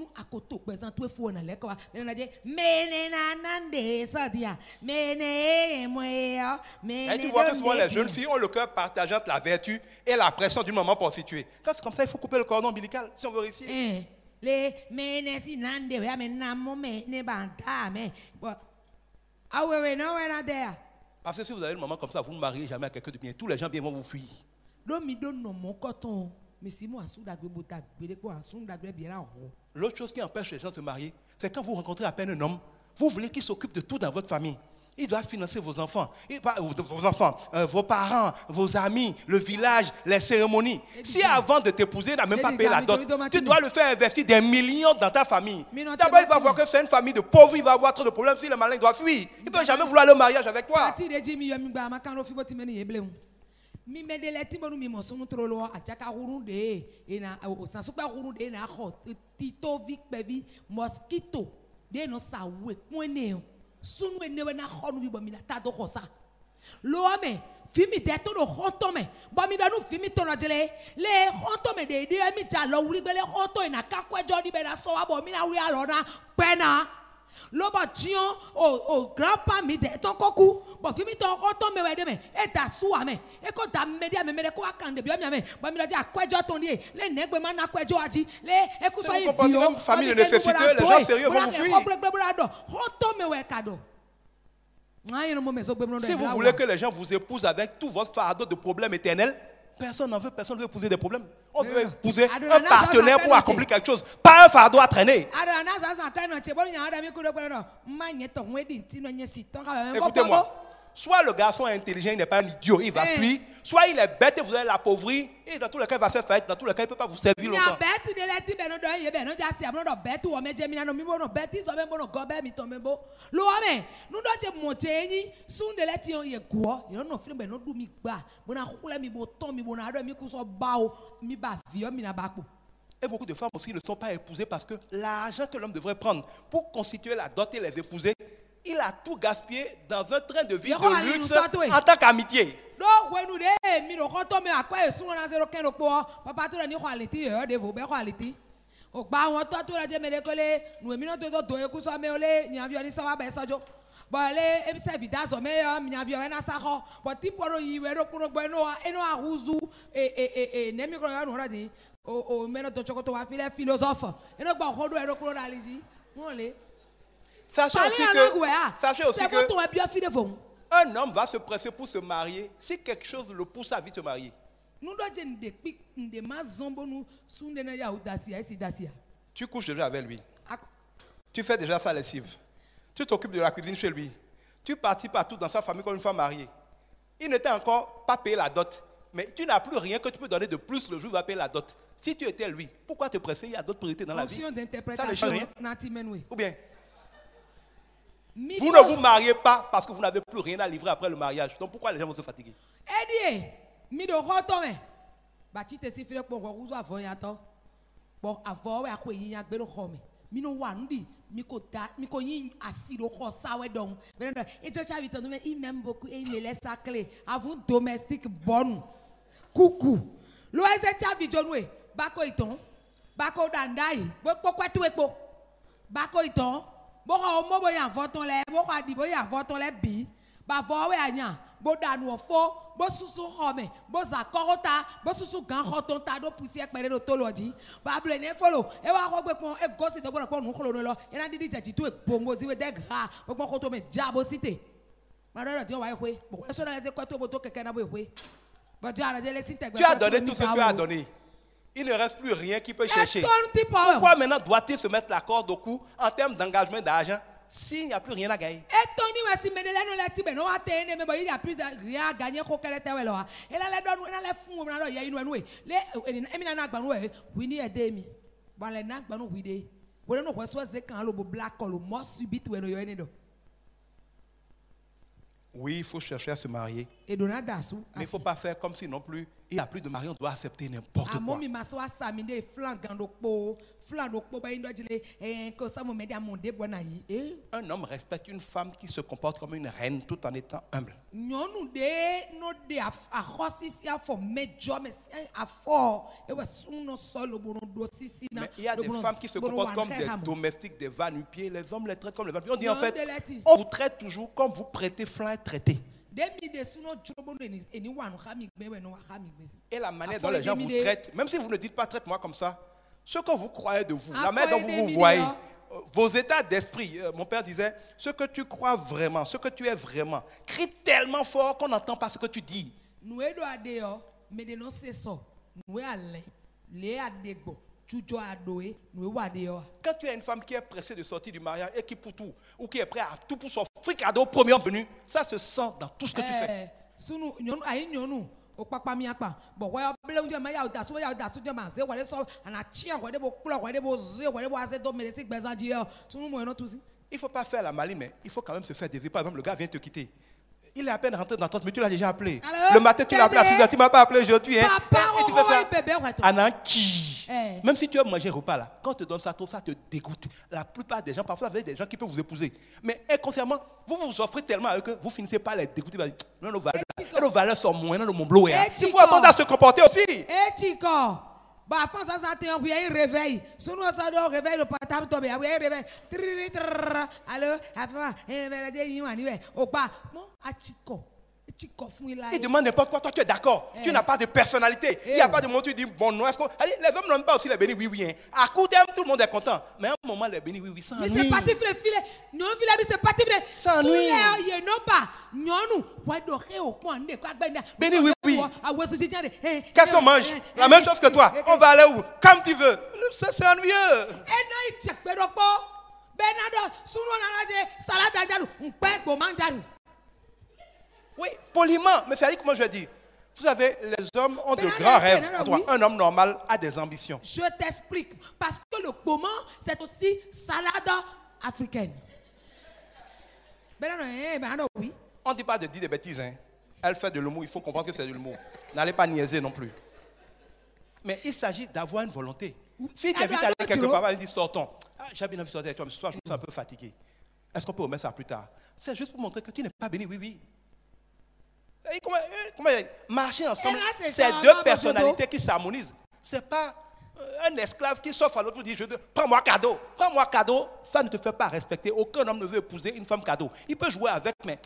vois que souvent les jeunes filles ont le cœur partagé entre la vertu et la pression d'une maman prostituée. Quand c'est comme ça, il faut couper le cordon ombilical si on veut réussir. Parce que si vous avez une maman comme ça, vous ne mariez jamais à quelqu'un de bien. Tous les gens bien vont vous fuir. L'autre chose qui empêche les gens de se marier, c'est quand vous rencontrez à peine un homme, vous voulez qu'il s'occupe de tout dans votre famille. Il doit financer vos enfants, vos parents, vos amis, le village, les cérémonies. Si avant de t'épouser, il n'a même pas payé la dot, tu dois le faire investir des millions dans ta famille. D'abord, il va voir que c'est une famille de pauvres, il va avoir trop de problèmes. Si le malin doit fuir, il ne peut jamais vouloir le mariage avec toi. Mi me de leti bonu mi mosunu trolo ajaka hurun de ena sansupa hurun de na hot tito vik baby mosquito de no sawe kwene sunu enewe na honu bi bomi na tado hosa lo ame fimi de to do hoto me bomi da nu fimi to no jele le hoto me de mi ja lo wuri gbele hoto ina kakwejo di be na so wa bomi na wuri alo na pena Loba tian au grand-père mi de ton cocu. Bon, fimi ton auto me wede me. Et ta soua me. Et ko ta media me ko akande bi me. Ba mi di akwejo ton die. Le negbe ma na akwejo aji. Le e ku so yi fi o. Famille nécessiteuse, les gens sérieux vont vous fuir. Auto me we kado. Si vous voulez que les gens vous épousent avec tout votre fardeau de problèmes éternels, personne n'en veut, personne ne veut épouser des problèmes. On veut épouser un partenaire pour accomplir quelque chose, pas un fardeau à traîner. Écoutez-moi, soit le garçon est intelligent, il n'est pas un idiot, il va fuir, soit il est bête et vous allez l'appauvrir, et dans tous les cas, il va faire faillite, dans tous les cas, il ne peut pas vous servir longtemps. Et beaucoup de femmes aussi ne sont pas épousées parce que l'argent que l'homme devrait prendre pour constituer la dot et les épouser, il a tout gaspillé dans un train de vie de luxe en tant qu'amitié. Sachez aussi que un homme va se presser pour se marier si quelque chose le pousse à vite se marier. Tu couches déjà avec lui. Tu fais déjà sa lessive. Tu t'occupes de la cuisine chez lui. Tu participes partout dans sa famille comme une femme mariée. Il ne t'a encore pas payé la dot. Mais tu n'as plus rien que tu peux donner de plus le jour où il va payer la dot. Si tu étais lui, pourquoi te presser? Il y a d'autres priorités dans la vie. Ça ne change rien. Ou bien, vous ne vous mariez pas parce que vous n'avez plus rien à livrer après le mariage. Donc pourquoi les gens vont se fatiguer? Coucou. Bako iton, bako dandai, bako tuepo, bako iton, boko omo boya voton le, boko adi boya voton le bi, ba vowe anya, bo danu fo, bo susu home, bo zakorota, bo susu gan hoton ta do pusi ekpere do toloji, ba blene follow, e wa ko gbe pon e gosi to gboro pon nu kolo lo, e na didi jeji tu e bongo ziwe de gra, bo pon ko to me jabo cité. Ma do ti o wa ekwe, bo so na le se ko to bo to keke na bo ekwe. Tu as donné tout ce que tu as donné. Il ne reste plus rien qui peut chercher. Pourquoi maintenant doit-il se mettre la corde au cou en termes d'engagement d'argent s'il n'y a plus rien à gagner? Il n'y a plus rien à gagner. Oui, il faut chercher à se marier. Mais il ne faut pas faire comme si non plus il n'y a plus de mari, on doit accepter n'importe quoi. Un homme respecte une femme qui se comporte comme une reine tout en étant humble. Mais il y a des femmes qui se comportent comme des domestiques, des va-nu-pieds. Les hommes les traitent comme les va-nu-pieds. On dit en fait, on vous traite toujours comme vous prêtez flanc et traitez. Et la manière dont les gens vous traitent, même si vous ne dites pas traite-moi comme ça, ce que vous croyez de vous, la manière dont vous vous voyez, vos états d'esprit, mon père disait, ce que tu crois vraiment, ce que tu es vraiment, crie tellement fort qu'on n'entend pas ce que tu dis. Quand tu as une femme qui est pressée de sortir du mariage et qui pour tout, ou qui est prête à tout pour s'offrir cadeau au premier venu, ça se sent dans tout ce que tu fais. Il ne faut pas faire la maline, mais il faut quand même se faire désirer. Par exemple, le gars vient te quitter. Il est à peine rentré dans 30 minutes, tu l'as déjà appelé. Le matin, tu l'as appelé à 6h, tu ne m'as pas appelé aujourd'hui. Hein. Et tu fais ça. Ananki. Même si tu as mangé un repas là, quand on te donne ça, ça te dégoûte. La plupart des gens, parfois, vous avez des gens qui peuvent vous épouser. Mais inconsciemment, vous vous offrez tellement avec eux, vous finissez par les dégoûter. Non, nos valeurs sont moyennes dans mon bloc. Il faut apprendre à se comporter aussi. Bah, France, ça te envoie un réveil. Sous nous, ça doit réveil le portable tombe. Il y a un réveil. Allô, avant, au bas. Bon, à Chico. Il demande n'importe quoi, toi tu es d'accord. Tu n'as pas de personnalité. Il n'y a pas de moment où tu dis bon non. Les hommes n'ont pas aussi les bénis oui oui. Hein. À coup terme, tout le monde est content. Mais à un moment, les bénis oui oui, ça ennuie. Mais c'est pas tiflé, filet. Non, filet, c'est pas tiflé. Ça ennuie. Il n'y a pas. Non, nous. Bénis oui oui. Qu'est-ce qu'on mange? La même chose que toi. On va aller où? Comme tu veux. Ça c'est ennuyeux. Et non, il check pas. Bernardo, sous nous, salade on paye pour manger. Oui, poliment, mais c'est-à-dire comment je dis. Vous savez, les hommes ont de grands rêves. Un homme normal a des ambitions. Je t'explique. Parce que le poumon, c'est aussi salade africaine. Oui. On ne dit pas de dire des bêtises. Hein. Elle fait de l'humour, il faut comprendre que c'est de l'humour. N'allez pas niaiser non plus. Mais il s'agit d'avoir une volonté. Si tu invites à aller quelque part, elle dit sortons. Ah, j'ai bien envie de sortir avec toi, mais ce soir, je me sens un peu fatigué. Est-ce qu'on peut remettre ça plus tard? C'est juste pour montrer que tu n'es pas béni, oui, oui. Comment marcher ensemble, c'est deux personnalités qui s'harmonisent. Ce n'est pas un esclave qui s'offre à l'autre et dit prends-moi cadeau. Prends-moi cadeau, ça ne te fait pas respecter. Aucun homme ne veut épouser une femme cadeau. Il peut jouer avec, mais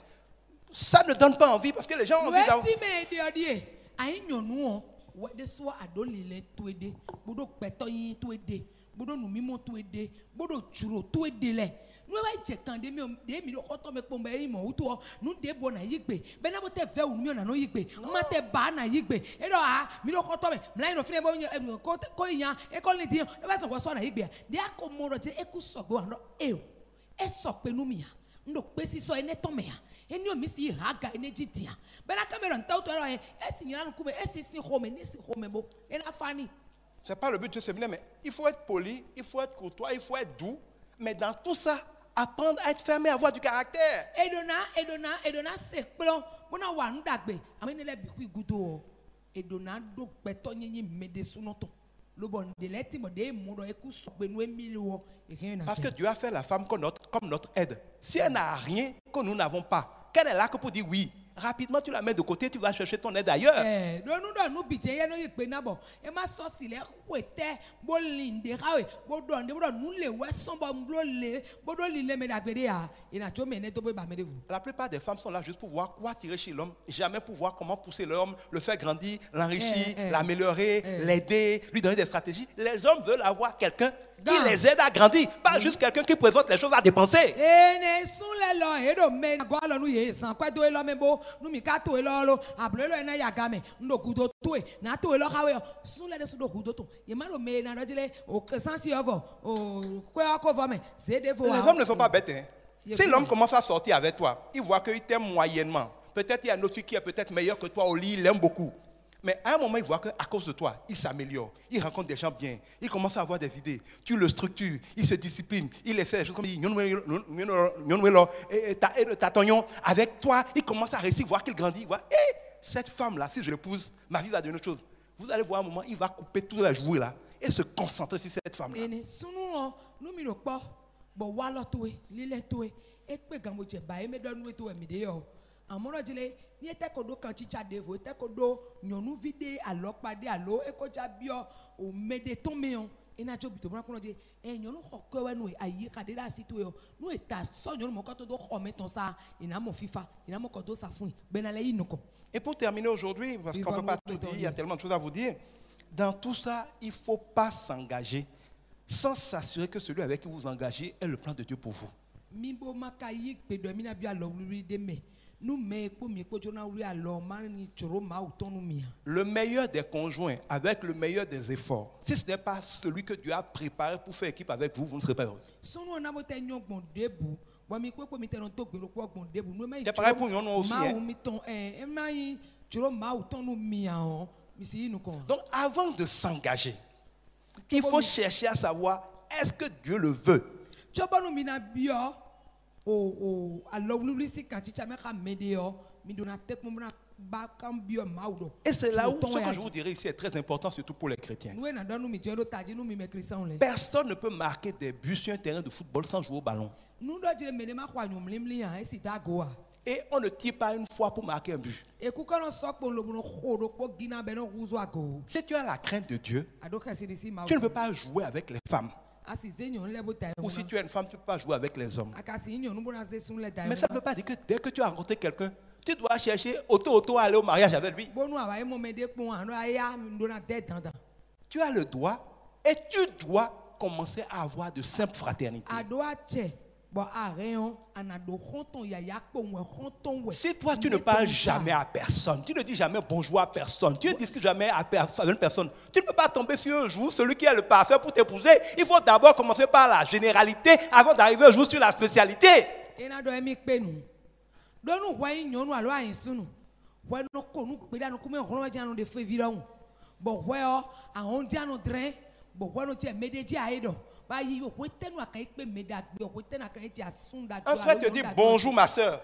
ça ne donne pas envie parce que les gens ont envie d'avoir. Nous avons dit que nous avons dit que nous avons dit que nous avons dit que nous avons dit que nous avons dit que nous avons dit que nous avons dit que nous avons dit que nous avons c'est pas le but de ce séminaire, mais il faut être poli, il faut être courtois, il faut être doux, mais dans tout ça, apprendre à être fermé, à avoir du caractère. Parce que Dieu a fait la femme comme notre aide. Si elle n'a rien que nous n'avons pas, qu'elle est là que pour dire oui, rapidement tu la mets de côté, tu vas chercher ton aide ailleurs. La plupart des femmes sont là juste pour voir quoi tirer chez l'homme, jamais pour voir comment pousser l'homme, le faire grandir, l'enrichir, l'améliorer, l'aider, lui donner des stratégies. Les hommes veulent avoir quelqu'un qui les aide à grandir, pas juste quelqu'un qui présente les choses à dépenser. Les hommes ne sont pas bêtes. Hein. Si l'homme commence à sortir avec toi, il voit qu'il t'aime moyennement. Peut-être il y a une autre fille qui est peut-être meilleure que toi au lit, il l'aime beaucoup. Mais à un moment, il voit qu'à cause de toi, il s'améliore. Il rencontre des gens bien. Il commence à avoir des idées. Tu le structures. Il se discipline. Il essaie des choses comme il avec toi, il commence à réussir, voir qu'il grandit. Il voit, cette femme-là, si je l'épouse, ma vie va devenir autre chose. Vous allez voir un moment, il va couper toute la jouée là et se concentrer sur cette femme-là. Ni était kodo quand chicha devo était kodo nyonu vide alokpade alo ekoja bio o mede tomeon ena jo bito bra kono je nyonu hokwe wenu ayi kadeda situe no eta so nyonu mokoto do hometon sa ina mo fifa ina mo kodo sa fun benale inuko. Et pour terminer aujourd'hui, parce qu'on ne peut pas tout dire, il y a tellement de choses à vous dire, dans tout ça, il ne faut pas s'engager sans s'assurer que celui avec qui vous engagez est le plan de Dieu pour vous. Le meilleur des conjoints avec le meilleur des efforts, si ce n'est pas celui que Dieu a préparé pour faire équipe avec vous, vous ne serez pas heureux. C'est pareil pour nous aussi. Donc avant de s'engager, il faut chercher à savoir est-ce que Dieu le veut. Et c'est là où ce que je vous dirais ici est très important, surtout pour les chrétiens. Personne ne peut marquer des buts sur un terrain de football sans jouer au ballon. Et on ne tire pas une fois pour marquer un but. Si tu as la crainte de Dieu, tu ne peux pas jouer avec les femmes. Ou si tu es une femme, tu ne peux pas jouer avec les hommes. Mais ça ne veut pas dire que dès que tu as rencontré quelqu'un, tu dois chercher auto aller au mariage avec lui. Tu as le droit et tu dois commencer à avoir de simples fraternités. Si toi tu ne parles jamais à personne, tu ne dis jamais bonjour à personne, tu ne discutes jamais avec personne, tu ne peux pas tomber sur un jour celui qui est le parfait pour t'épouser. Il faut d'abord commencer par la généralité avant d'arriver un jour sur la spécialité. Un frère te dit bonjour ma soeur.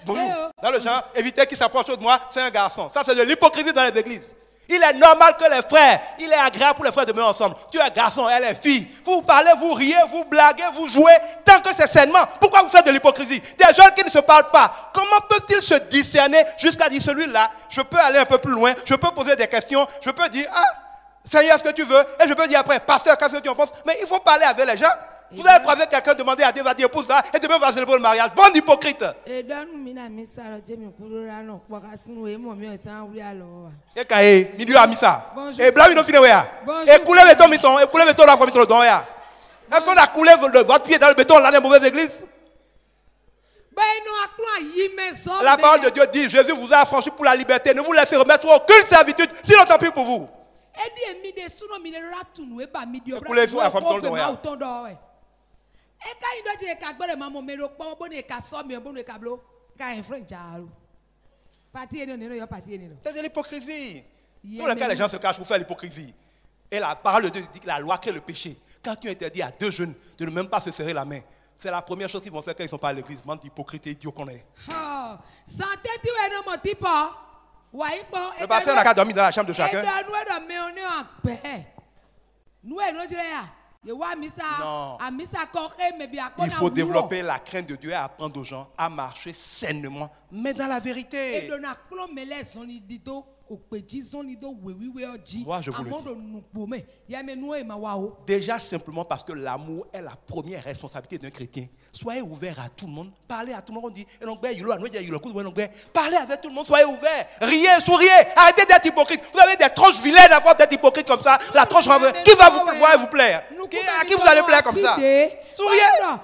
Bonjour. Dans le genre, évitez qu'il s'approche de moi, c'est un garçon. Ça c'est de l'hypocrisie dans les églises. Il est normal que les frères, il est agréable pour les frères de venir ensemble. Tu es garçon, elle est fille. Vous parlez, vous riez, vous blaguez, vous jouez, tant que c'est sainement. Pourquoi vous faites de l'hypocrisie? Des gens qui ne se parlent pas, comment peut-il se discerner jusqu'à dire celui-là, je peux aller un peu plus loin, je peux poser des questions, je peux dire, Seigneur, ce que tu veux, et je peux dire après, pasteur, qu'est-ce que tu en penses? Mais il faut parler avec les gens. Vous allez croiser quelqu'un, demander à Dieu, va dire épouse ça, et demain va célébrer le mariage. Bande hypocrite. Et Kaye, milieu à Missa. Et Blavino Finéwea. Et coulez le béton, et coulez le béton la famille de l'Odon. Est-ce qu'on a coulé votre pied dans le béton là dans la mauvaise église? La parole de Dieu dit, Jésus vous a affranchi pour la liberté. Ne vous laissez remettre aucune servitude, sinon tant pis pour vous. Coulez-vous la famille de l'Odon. C'est de l'hypocrisie. Pour lequel les gens se cachent pour faire l'hypocrisie. Et la parole de Dieu dit que la loi crée le péché. Quand tu interdis à deux jeunes de ne même pas se serrer la main, c'est la première chose qu'ils vont faire quand ils ne sont pas à l'église. Bande d'hypocrites et idiots qu'on est. Le pasteur n'a qu'à dormir dans la chambre de chacun. Non. Il faut développer la crainte de Dieu et apprendre aux gens à marcher sainement, mais dans la vérité. Moi, je vous le dis. Déjà simplement parce que l'amour est la première responsabilité d'un chrétien. Soyez ouverts à tout le monde. Parlez à tout le monde. On dit, parlez avec tout le monde. Soyez ouverts. Riez, souriez. Arrêtez d'être hypocrite. Vous avez des tronches vilaines à force d'être hypocrite comme ça. La tronche renversée. Qui va vous pouvoir vous plaire? À qui vous allez plaire comme ça? Souriez. Là,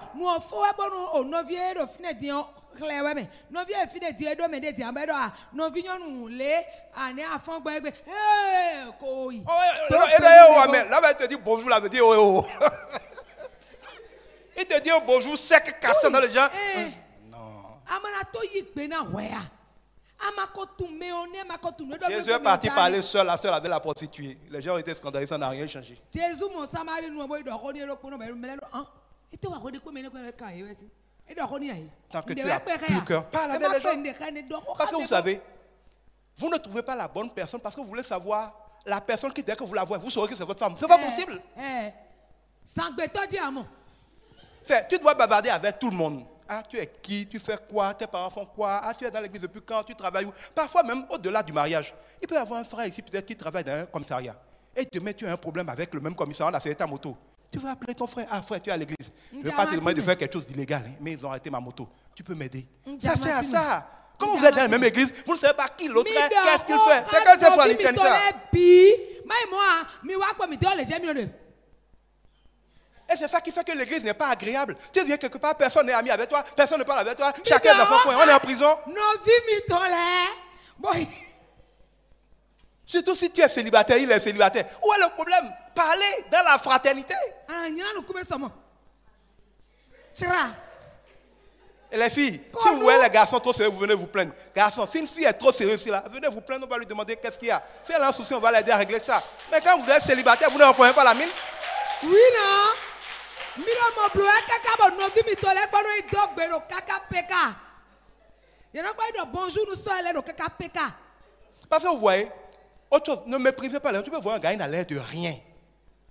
il te dit bonjour, là, veut dire oh. Il te dit un bonjour sec, cassé dans les gens. Non. Jésus est parti parler seul, la seule avec la prostituée. Les gens ont été scandalisés, ça n'a rien changé. Tant que tu as plus cœur, parle avec les gens. Parce que vous savez, vous ne trouvez pas la bonne personne parce que vous voulez savoir la personne qui, dès que vous la voyez, vous saurez que c'est votre femme. Ce n'est pas possible. Tu dois bavarder avec tout le monde. Ah, tu es qui? Tu fais quoi? Tes parents font quoi? Ah, tu es dans l'église depuis quand? Tu travailles où? Parfois même au-delà du mariage. Il peut y avoir un frère ici peut-être qui travaille dans un commissariat. Et demain tu as un problème avec le même commissariat, on a fait ta moto. Tu vas appeler ton frère. Ah frère, tu es à l'église. Je ne vais pas te demander de faire quelque chose d'illégal, hein, mais ils ont arrêté ma moto. Tu peux m'aider. Ça sert à ça. Comme vous êtes dans la même église, vous ne savez pas qui l'autre est, qu'est-ce qu'il fait. C'est quand c'est ça. Et c'est ça qui fait que l'église n'est pas agréable. Tu viens quelque part, personne n'est ami avec toi, personne ne parle avec toi, chacun est dans son coin, on est en prison. Surtout si tu es célibataire, il est célibataire. Où est le problème? Parlez dans la fraternité. Et les filles, si vous voyez les garçons trop sérieux, vous venez vous plaindre. Garçon, si une fille est trop sérieuse, là, venez vous plaindre, on va lui demander qu'est-ce qu'il y a. Si elle a un souci, on va l'aider à régler ça. Mais quand vous êtes célibataire, vous ne renvoyez pas la mine. Oui, non. Parce que vous voyez, autre chose, ne méprisez pas les gens. Tu peux voir un gars, il n'a l'air de rien.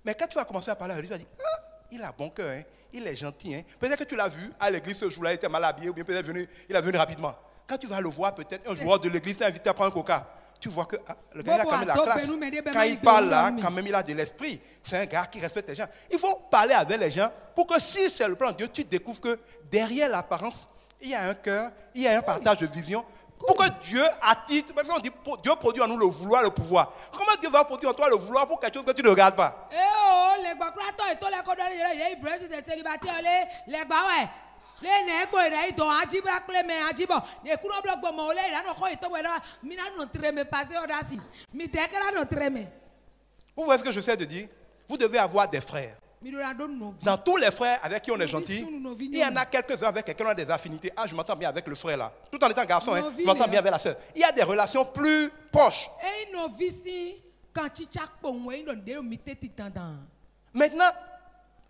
Mais quand tu vas commencer à parler avec lui, tu vas dire, ah, il a bon cœur, hein, il est gentil. Hein. Peut-être que tu l'as vu à l'église ce jour-là, il était mal habillé, ou bien peut-être il est venu rapidement. Quand tu vas le voir, peut-être un joueur de l'église t'a invité à prendre un coca. Tu vois que le gars, il a quand même la classe. Quand il parle là, quand même, il a de l'esprit. C'est un gars qui respecte les gens. Il faut parler avec les gens pour que si c'est le plan de Dieu, tu découvres que derrière l'apparence, il y a un cœur, il y a un partage de vision. Pour que Dieu attire, parce qu'on dit Dieu produit en nous le vouloir, le pouvoir. Comment Dieu va produire en toi le vouloir pour quelque chose que tu ne regardes pas? Vous voyez ce que je sais de dire? Vous devez avoir des frères. Dans tous les frères avec qui on est gentil, il y en a quelques-uns avec lesquels on a des affinités. Ah, je m'entends bien avec le frère là. Tout en étant garçon, hein, je m'entends bien avec la soeur. Il y a des relations plus proches. Maintenant,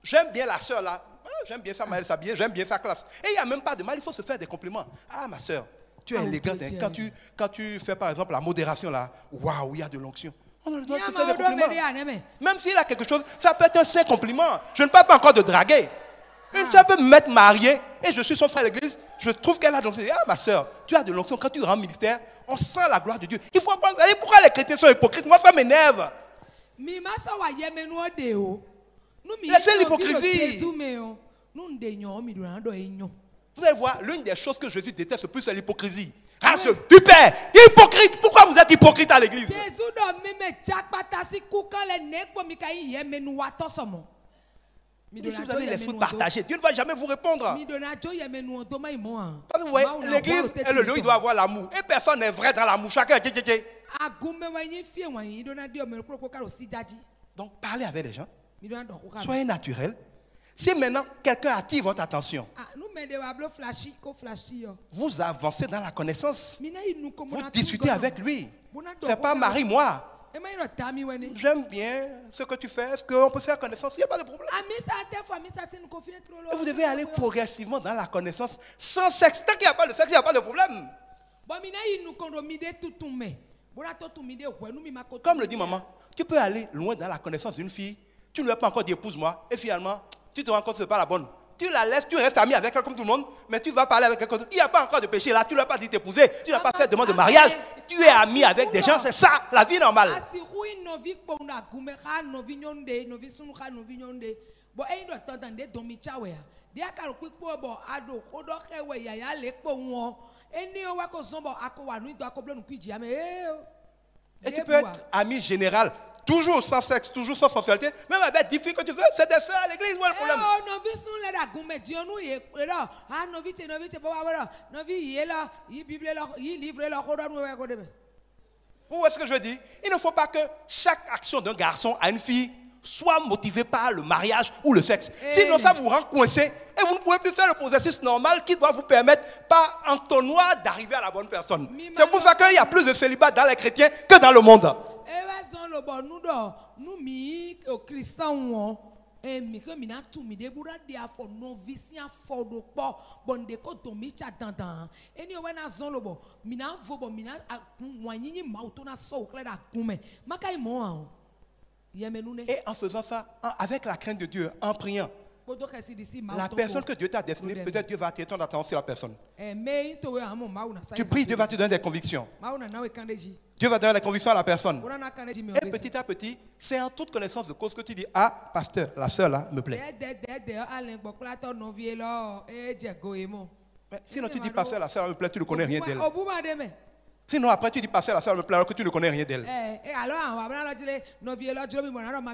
j'aime bien la soeur là. J'aime bien sa manière de s'habiller, j'aime bien sa classe. Et il n'y a même pas de mal, il faut se faire des compliments. Ah, ma soeur, tu es élégante. Hein. Quand tu fais par exemple la modération là, waouh, il y a de l'onction. On doit se faire des compliments. Même s'il a quelque chose, ça peut être un saint compliment. Je ne parle pas encore de draguer. Une soeur peut me mettre mariée et je suis son frère à l'église. Je trouve qu'elle a de l'onction. Ah, ma soeur, tu as de l'onction. Quand tu rentres militaire, on sent la gloire de Dieu. Il faut apprendre. Pourquoi les chrétiens sont hypocrites? Moi, ça m'énerve. Laissez l'hypocrisie. Vous allez voir, l'une des choses que Jésus déteste le plus, c'est l'hypocrisie. Ah, ce super hypocrite. Pourquoi vous êtes hypocrite à l'église? Si vous avez l'esprit partagé, Dieu ne va jamais vous répondre. Parce que vous voyez, l'église est le lieu où il doit avoir l'amour. Et personne n'est vrai dans l'amour. Chacun est... Donc, parlez avec les gens. Soyez naturel. Si maintenant quelqu'un attire votre attention, vous avancez dans la connaissance. Vous discutez avec lui. C'est pas marie-moi. J'aime bien ce que tu fais. Est-ce qu'on peut faire connaissance? Il n'y a pas de problème. Et vous devez aller progressivement dans la connaissance sans sexe. Tant qu'il n'y a pas de sexe, il n'y a pas de problème. Comme le dit maman, tu peux aller loin dans la connaissance d'une fille. Tu ne lui as pas encore dit épouse-moi. Et finalement, tu te rends compte que ce n'est pas la bonne. Tu la laisses, tu restes ami avec elle comme tout le monde, mais tu vas parler avec quelqu'un. Il n'y a pas encore de péché là, tu ne lui as pas dit t'épouser, tu n'as pas fait de demande de mariage, tu es ami avec des gens, c'est ça, la vie normale. Et tu peux être ami général. Toujours sans sexe, toujours sans sensualité, même avec des filles que tu veux, c'est des soeurs à l'église, où est le problème? Vous voyez ce que je veux dire? Il ne faut pas que chaque action d'un garçon à une fille soit motivée par le mariage ou le sexe. Sinon, ça vous rend coincé et vous ne pouvez plus faire le processus normal qui doit vous permettre, par entonnoir, d'arriver à la bonne personne. C'est pour ça qu'il y a plus de célibat dans les chrétiens que dans le monde. Et en faisant ça, avec la crainte de Dieu, en priant, la personne que Dieu t'a destinée, peut-être Dieu va attirer ton attention sur la personne. Tu pries, Dieu va te donner des convictions. Dieu va donner la conviction à la personne. Et petit à petit, c'est en toute connaissance de cause que tu dis, ah, pasteur, la sœur là me plaît. Mais sinon tu dis, pasteur, la sœur me plaît, tu ne connais rien d'elle. Sinon après tu dis, pasteur, la sœur me plaît, alors que tu ne connais rien d'elle.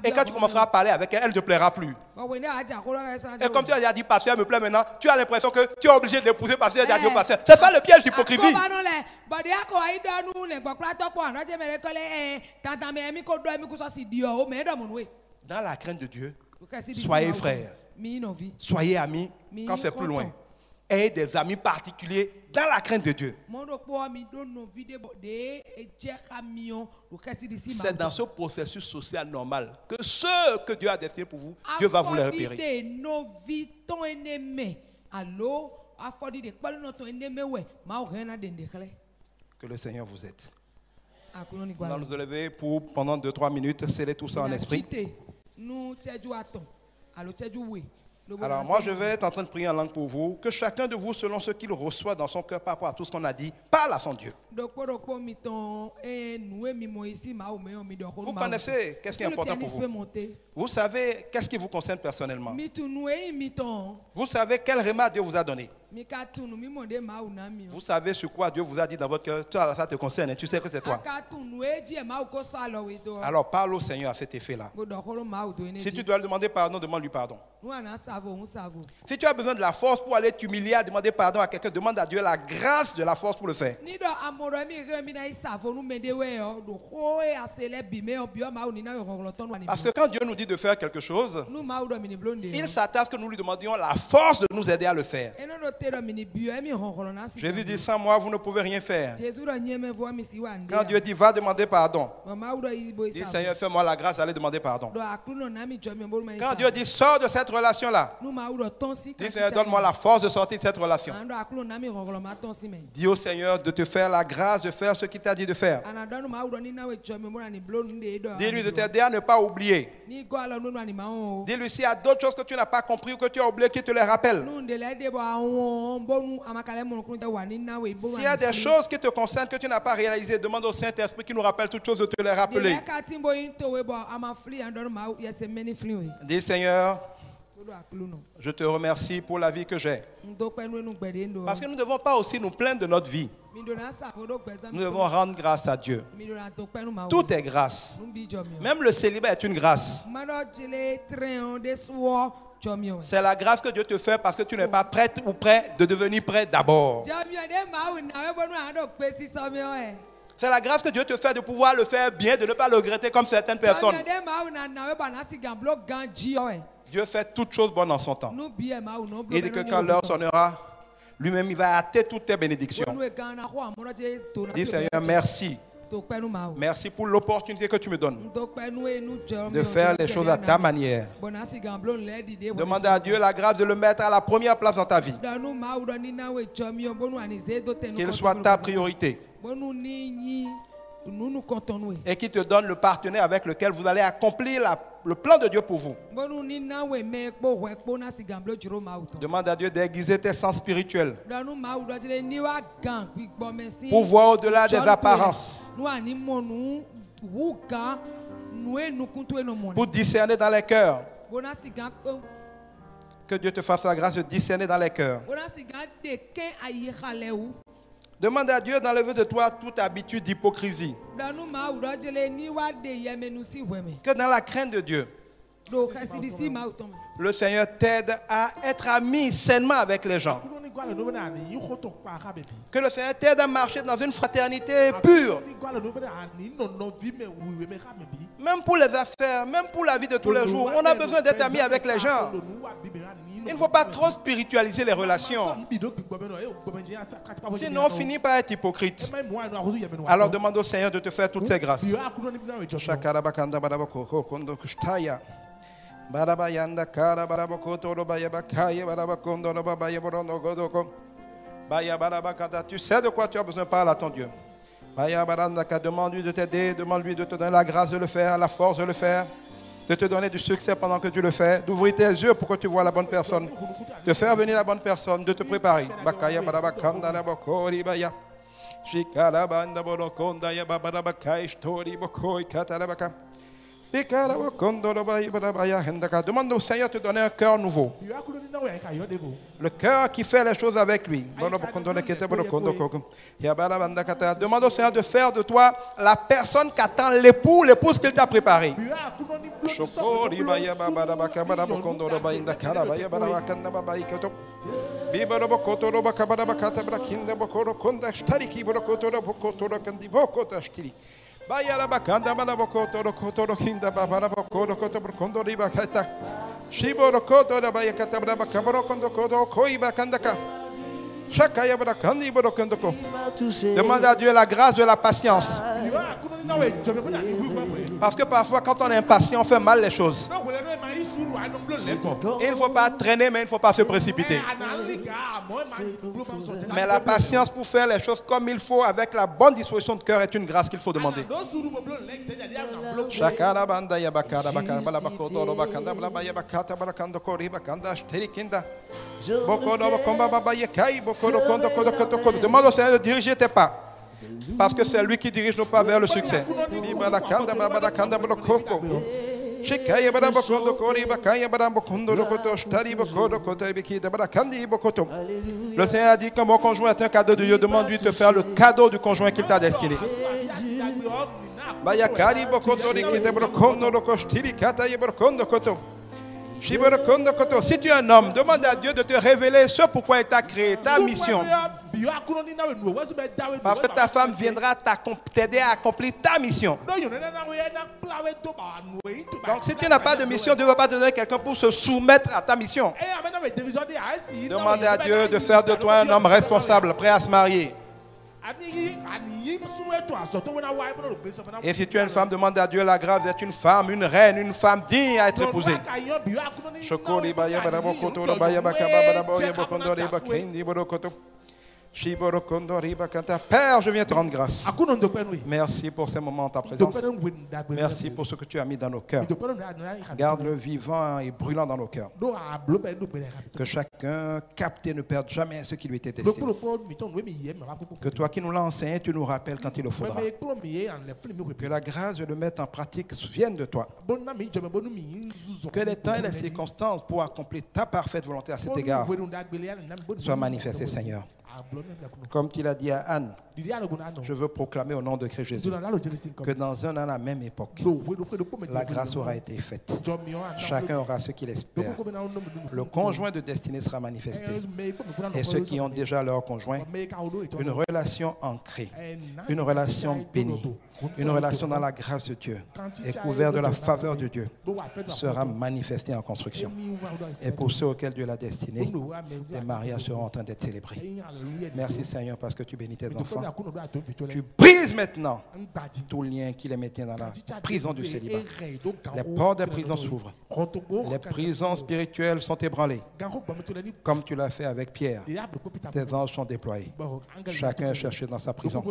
Et quand tu commenceras à parler avec elle, elle ne te plaira plus. Et comme tu as dit, pasteur, elle me plaît maintenant, tu as l'impression que tu es obligé d'épouser pasteur et d'adieu pasteur. C'est ça le piège d'hypocrisie. Dans la crainte de Dieu, soyez frères, soyez amis quand c'est plus loin. Ayez des amis particuliers dans la crainte de Dieu. C'est dans ce processus social normal que ceux que Dieu a destinés pour vous, Dieu va vous les repérer. Que le Seigneur vous aide. On va nous élever pour pendant 2-3 minutes, sceller tout ça en esprit. Alors moi, je vais être en train de prier en langue pour vous, que chacun de vous, selon ce qu'il reçoit dans son cœur par rapport à tout ce qu'on a dit, parle à son Dieu. Vous connaissez qu'est-ce qui est important pour vous. Vous savez qu'est-ce qui vous concerne personnellement. Vous savez quel réma Dieu vous a donné. Vous savez sur quoi Dieu vous a dit dans votre cœur. Toi, ça te concerne, tu sais que c'est toi. Alors parle au Seigneur à cet effet-là. Si tu dois lui demander pardon, demande-lui pardon. Si tu as besoin de la force pour aller t'humilier à demander pardon à quelqu'un, demande à Dieu la grâce de la force pour le faire. Parce que quand Dieu nous dit de faire quelque chose, il s'attend à ce que nous lui demandions la force de nous aider à le faire. Jésus dit, sans moi, vous ne pouvez rien faire. Quand Dieu dit, va demander pardon, dit, Seigneur, fais-moi la grâce d'aller demander pardon. Quand Dieu dit, sors de cette relation-là, dis, Seigneur, donne-moi la force de sortir de cette relation. Dis au Seigneur de te faire la grâce de faire ce qu'il t'a dit de faire. Dis-lui de t'aider à ne pas oublier. Dis-lui s'il y a d'autres choses que tu n'as pas compris ou que tu as oublié, qu'il te les rappelle. S'il y a des choses qui te concernent que tu n'as pas réalisées, demande au Saint-Esprit qui nous rappelle toutes choses de te les rappeler. Dis, Seigneur, je te remercie pour la vie que j'ai. Parce que nous ne devons pas aussi nous plaindre de notre vie. Nous devons rendre grâce à Dieu. Tout est grâce. Même le célibat est une grâce. C'est la grâce que Dieu te fait parce que tu n'es pas prête ou prêt de devenir prêt d'abord. C'est la grâce que Dieu te fait de pouvoir le faire bien, de ne pas le regretter comme certaines personnes. Dieu fait toutes choses bonnes en son temps. Il dit que quand l'heure sonnera, lui-même il va hâter toutes tes bénédictions. Dis Seigneur, merci. Merci pour l'opportunité que tu me donnes de faire les choses à ta manière. Demande à Dieu la grâce de le mettre à la première place dans ta vie. Qu'il soit ta priorité. Et qui te donne le partenaire avec lequel vous allez accomplir le plan de Dieu pour vous. Demande à Dieu d'aiguiser tes sens spirituels pour voir au-delà des apparences, pour discerner dans les cœurs. Que Dieu te fasse la grâce de discerner dans les cœurs. Demande à Dieu d'enlever de toi toute habitude d'hypocrisie. Que dans la crainte de Dieu, le Seigneur t'aide à être ami sainement avec les gens. Que le Seigneur t'aide à marcher dans une fraternité pure. Même pour les affaires, même pour la vie de tous les jours, on a besoin d'être ami avec les gens. Il ne faut pas trop spiritualiser les relations. Sinon, on finit par être hypocrite. Alors demande au Seigneur de te faire toutes ces grâces. Tu sais de quoi tu as besoin, parle à ton Dieu. Demande-lui de t'aider, demande-lui de te donner la grâce de le faire, la force de le faire, de te donner du succès pendant que tu le fais, d'ouvrir tes yeux pour que tu vois la bonne personne, de faire venir la bonne personne, de te préparer. Demande au Seigneur de te donner un cœur nouveau. Le cœur qui fait les choses avec lui. Demande au Seigneur de faire de toi la personne qu'attend l'époux, l'épouse qu'il t'a préparée. Bayara bakanda balaboko to koto kinda babara boko koto kondo riba kata shiboro koto da bayakata braba kaboro kondo koto koi bakandaka shakaya bakandi boro kondoko. Demande à Dieu la grâce de la patience. Parce que parfois, quand on est impatient, on fait mal les choses. Il ne faut pas traîner, mais il ne faut pas se précipiter. Mais la patience pour faire les choses comme il faut, avec la bonne disposition de cœur, est une grâce qu'il faut demander. Demande au Seigneur de diriger tes pas. Parce que c'est lui qui dirige nos pas vers le succès. Le Seigneur a dit que mon conjoint est un cadeau de Dieu. Demande-lui de te faire le cadeau du conjoint qu'il t'a destiné. Si tu es un homme, demande à Dieu de te révéler ce pourquoi il t'a créé, ta mission. Parce que ta femme viendra t'aider à accomplir ta mission. Donc si tu n'as pas de mission, Dieu ne va pas te donner quelqu'un pour se soumettre à ta mission. Demande à Dieu de faire de toi un homme responsable, prêt à se marier. Et si tu es une femme, demande à Dieu la grâce d'être une femme, une reine, une femme digne à être épousée. Père, je viens te rendre grâce. Merci pour ces moments en ta présence. Merci pour ce que tu as mis dans nos cœurs. Garde-le vivant et brûlant dans nos cœurs. Que chacun capte et ne perde jamais ce qui lui était destiné. Que toi qui nous l'as enseigné, tu nous rappelles quand il le faudra. Que la grâce de le mettre en pratique vienne de toi. Que les temps et les circonstances pour accomplir ta parfaite volonté à cet égard soient manifestés, Seigneur. Comme tu l'as dit à Anne, je veux proclamer au nom de Christ Jésus que dans un an à la même époque, la grâce aura été faite. Chacun aura ce qu'il espère. Le conjoint de destinée sera manifesté. Et ceux qui ont déjà leur conjoint, une relation ancrée, une relation bénie, une relation dans la grâce de Dieu et couverte de la faveur de Dieu sera manifestée en construction. Et pour ceux auxquels Dieu l'a destiné, les mariages seront en train d'être célébrés. Merci Seigneur parce que tu bénis tes enfants. Tu brises maintenant tout lien qui les mettait dans la prison du célibat. Les portes des prisons s'ouvrent. Les prisons spirituelles sont ébranlées. Comme tu l'as fait avec Pierre. Tes anges sont déployés. Chacun est cherché dans sa prison.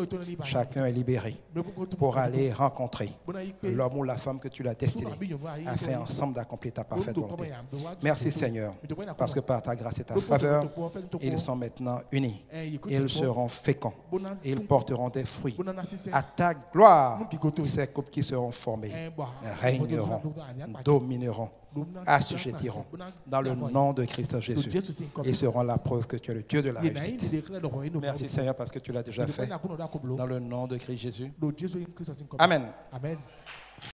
Chacun est libéré pour aller rencontrer l'homme ou la femme que tu l'as destiné afin ensemble d'accomplir ta parfaite volonté. Merci Seigneur parce que par ta grâce et ta faveur, ils sont maintenant unis. Ils seront féconds. Ils porteront des fruits. À ta gloire, ces couples qui seront formés régneront, domineront, assujettiront dans le nom de Christ Jésus. Ils seront la preuve que tu es le Dieu de la réussite. Merci Seigneur parce que tu l'as déjà fait. Dans le nom de Christ Jésus. Amen.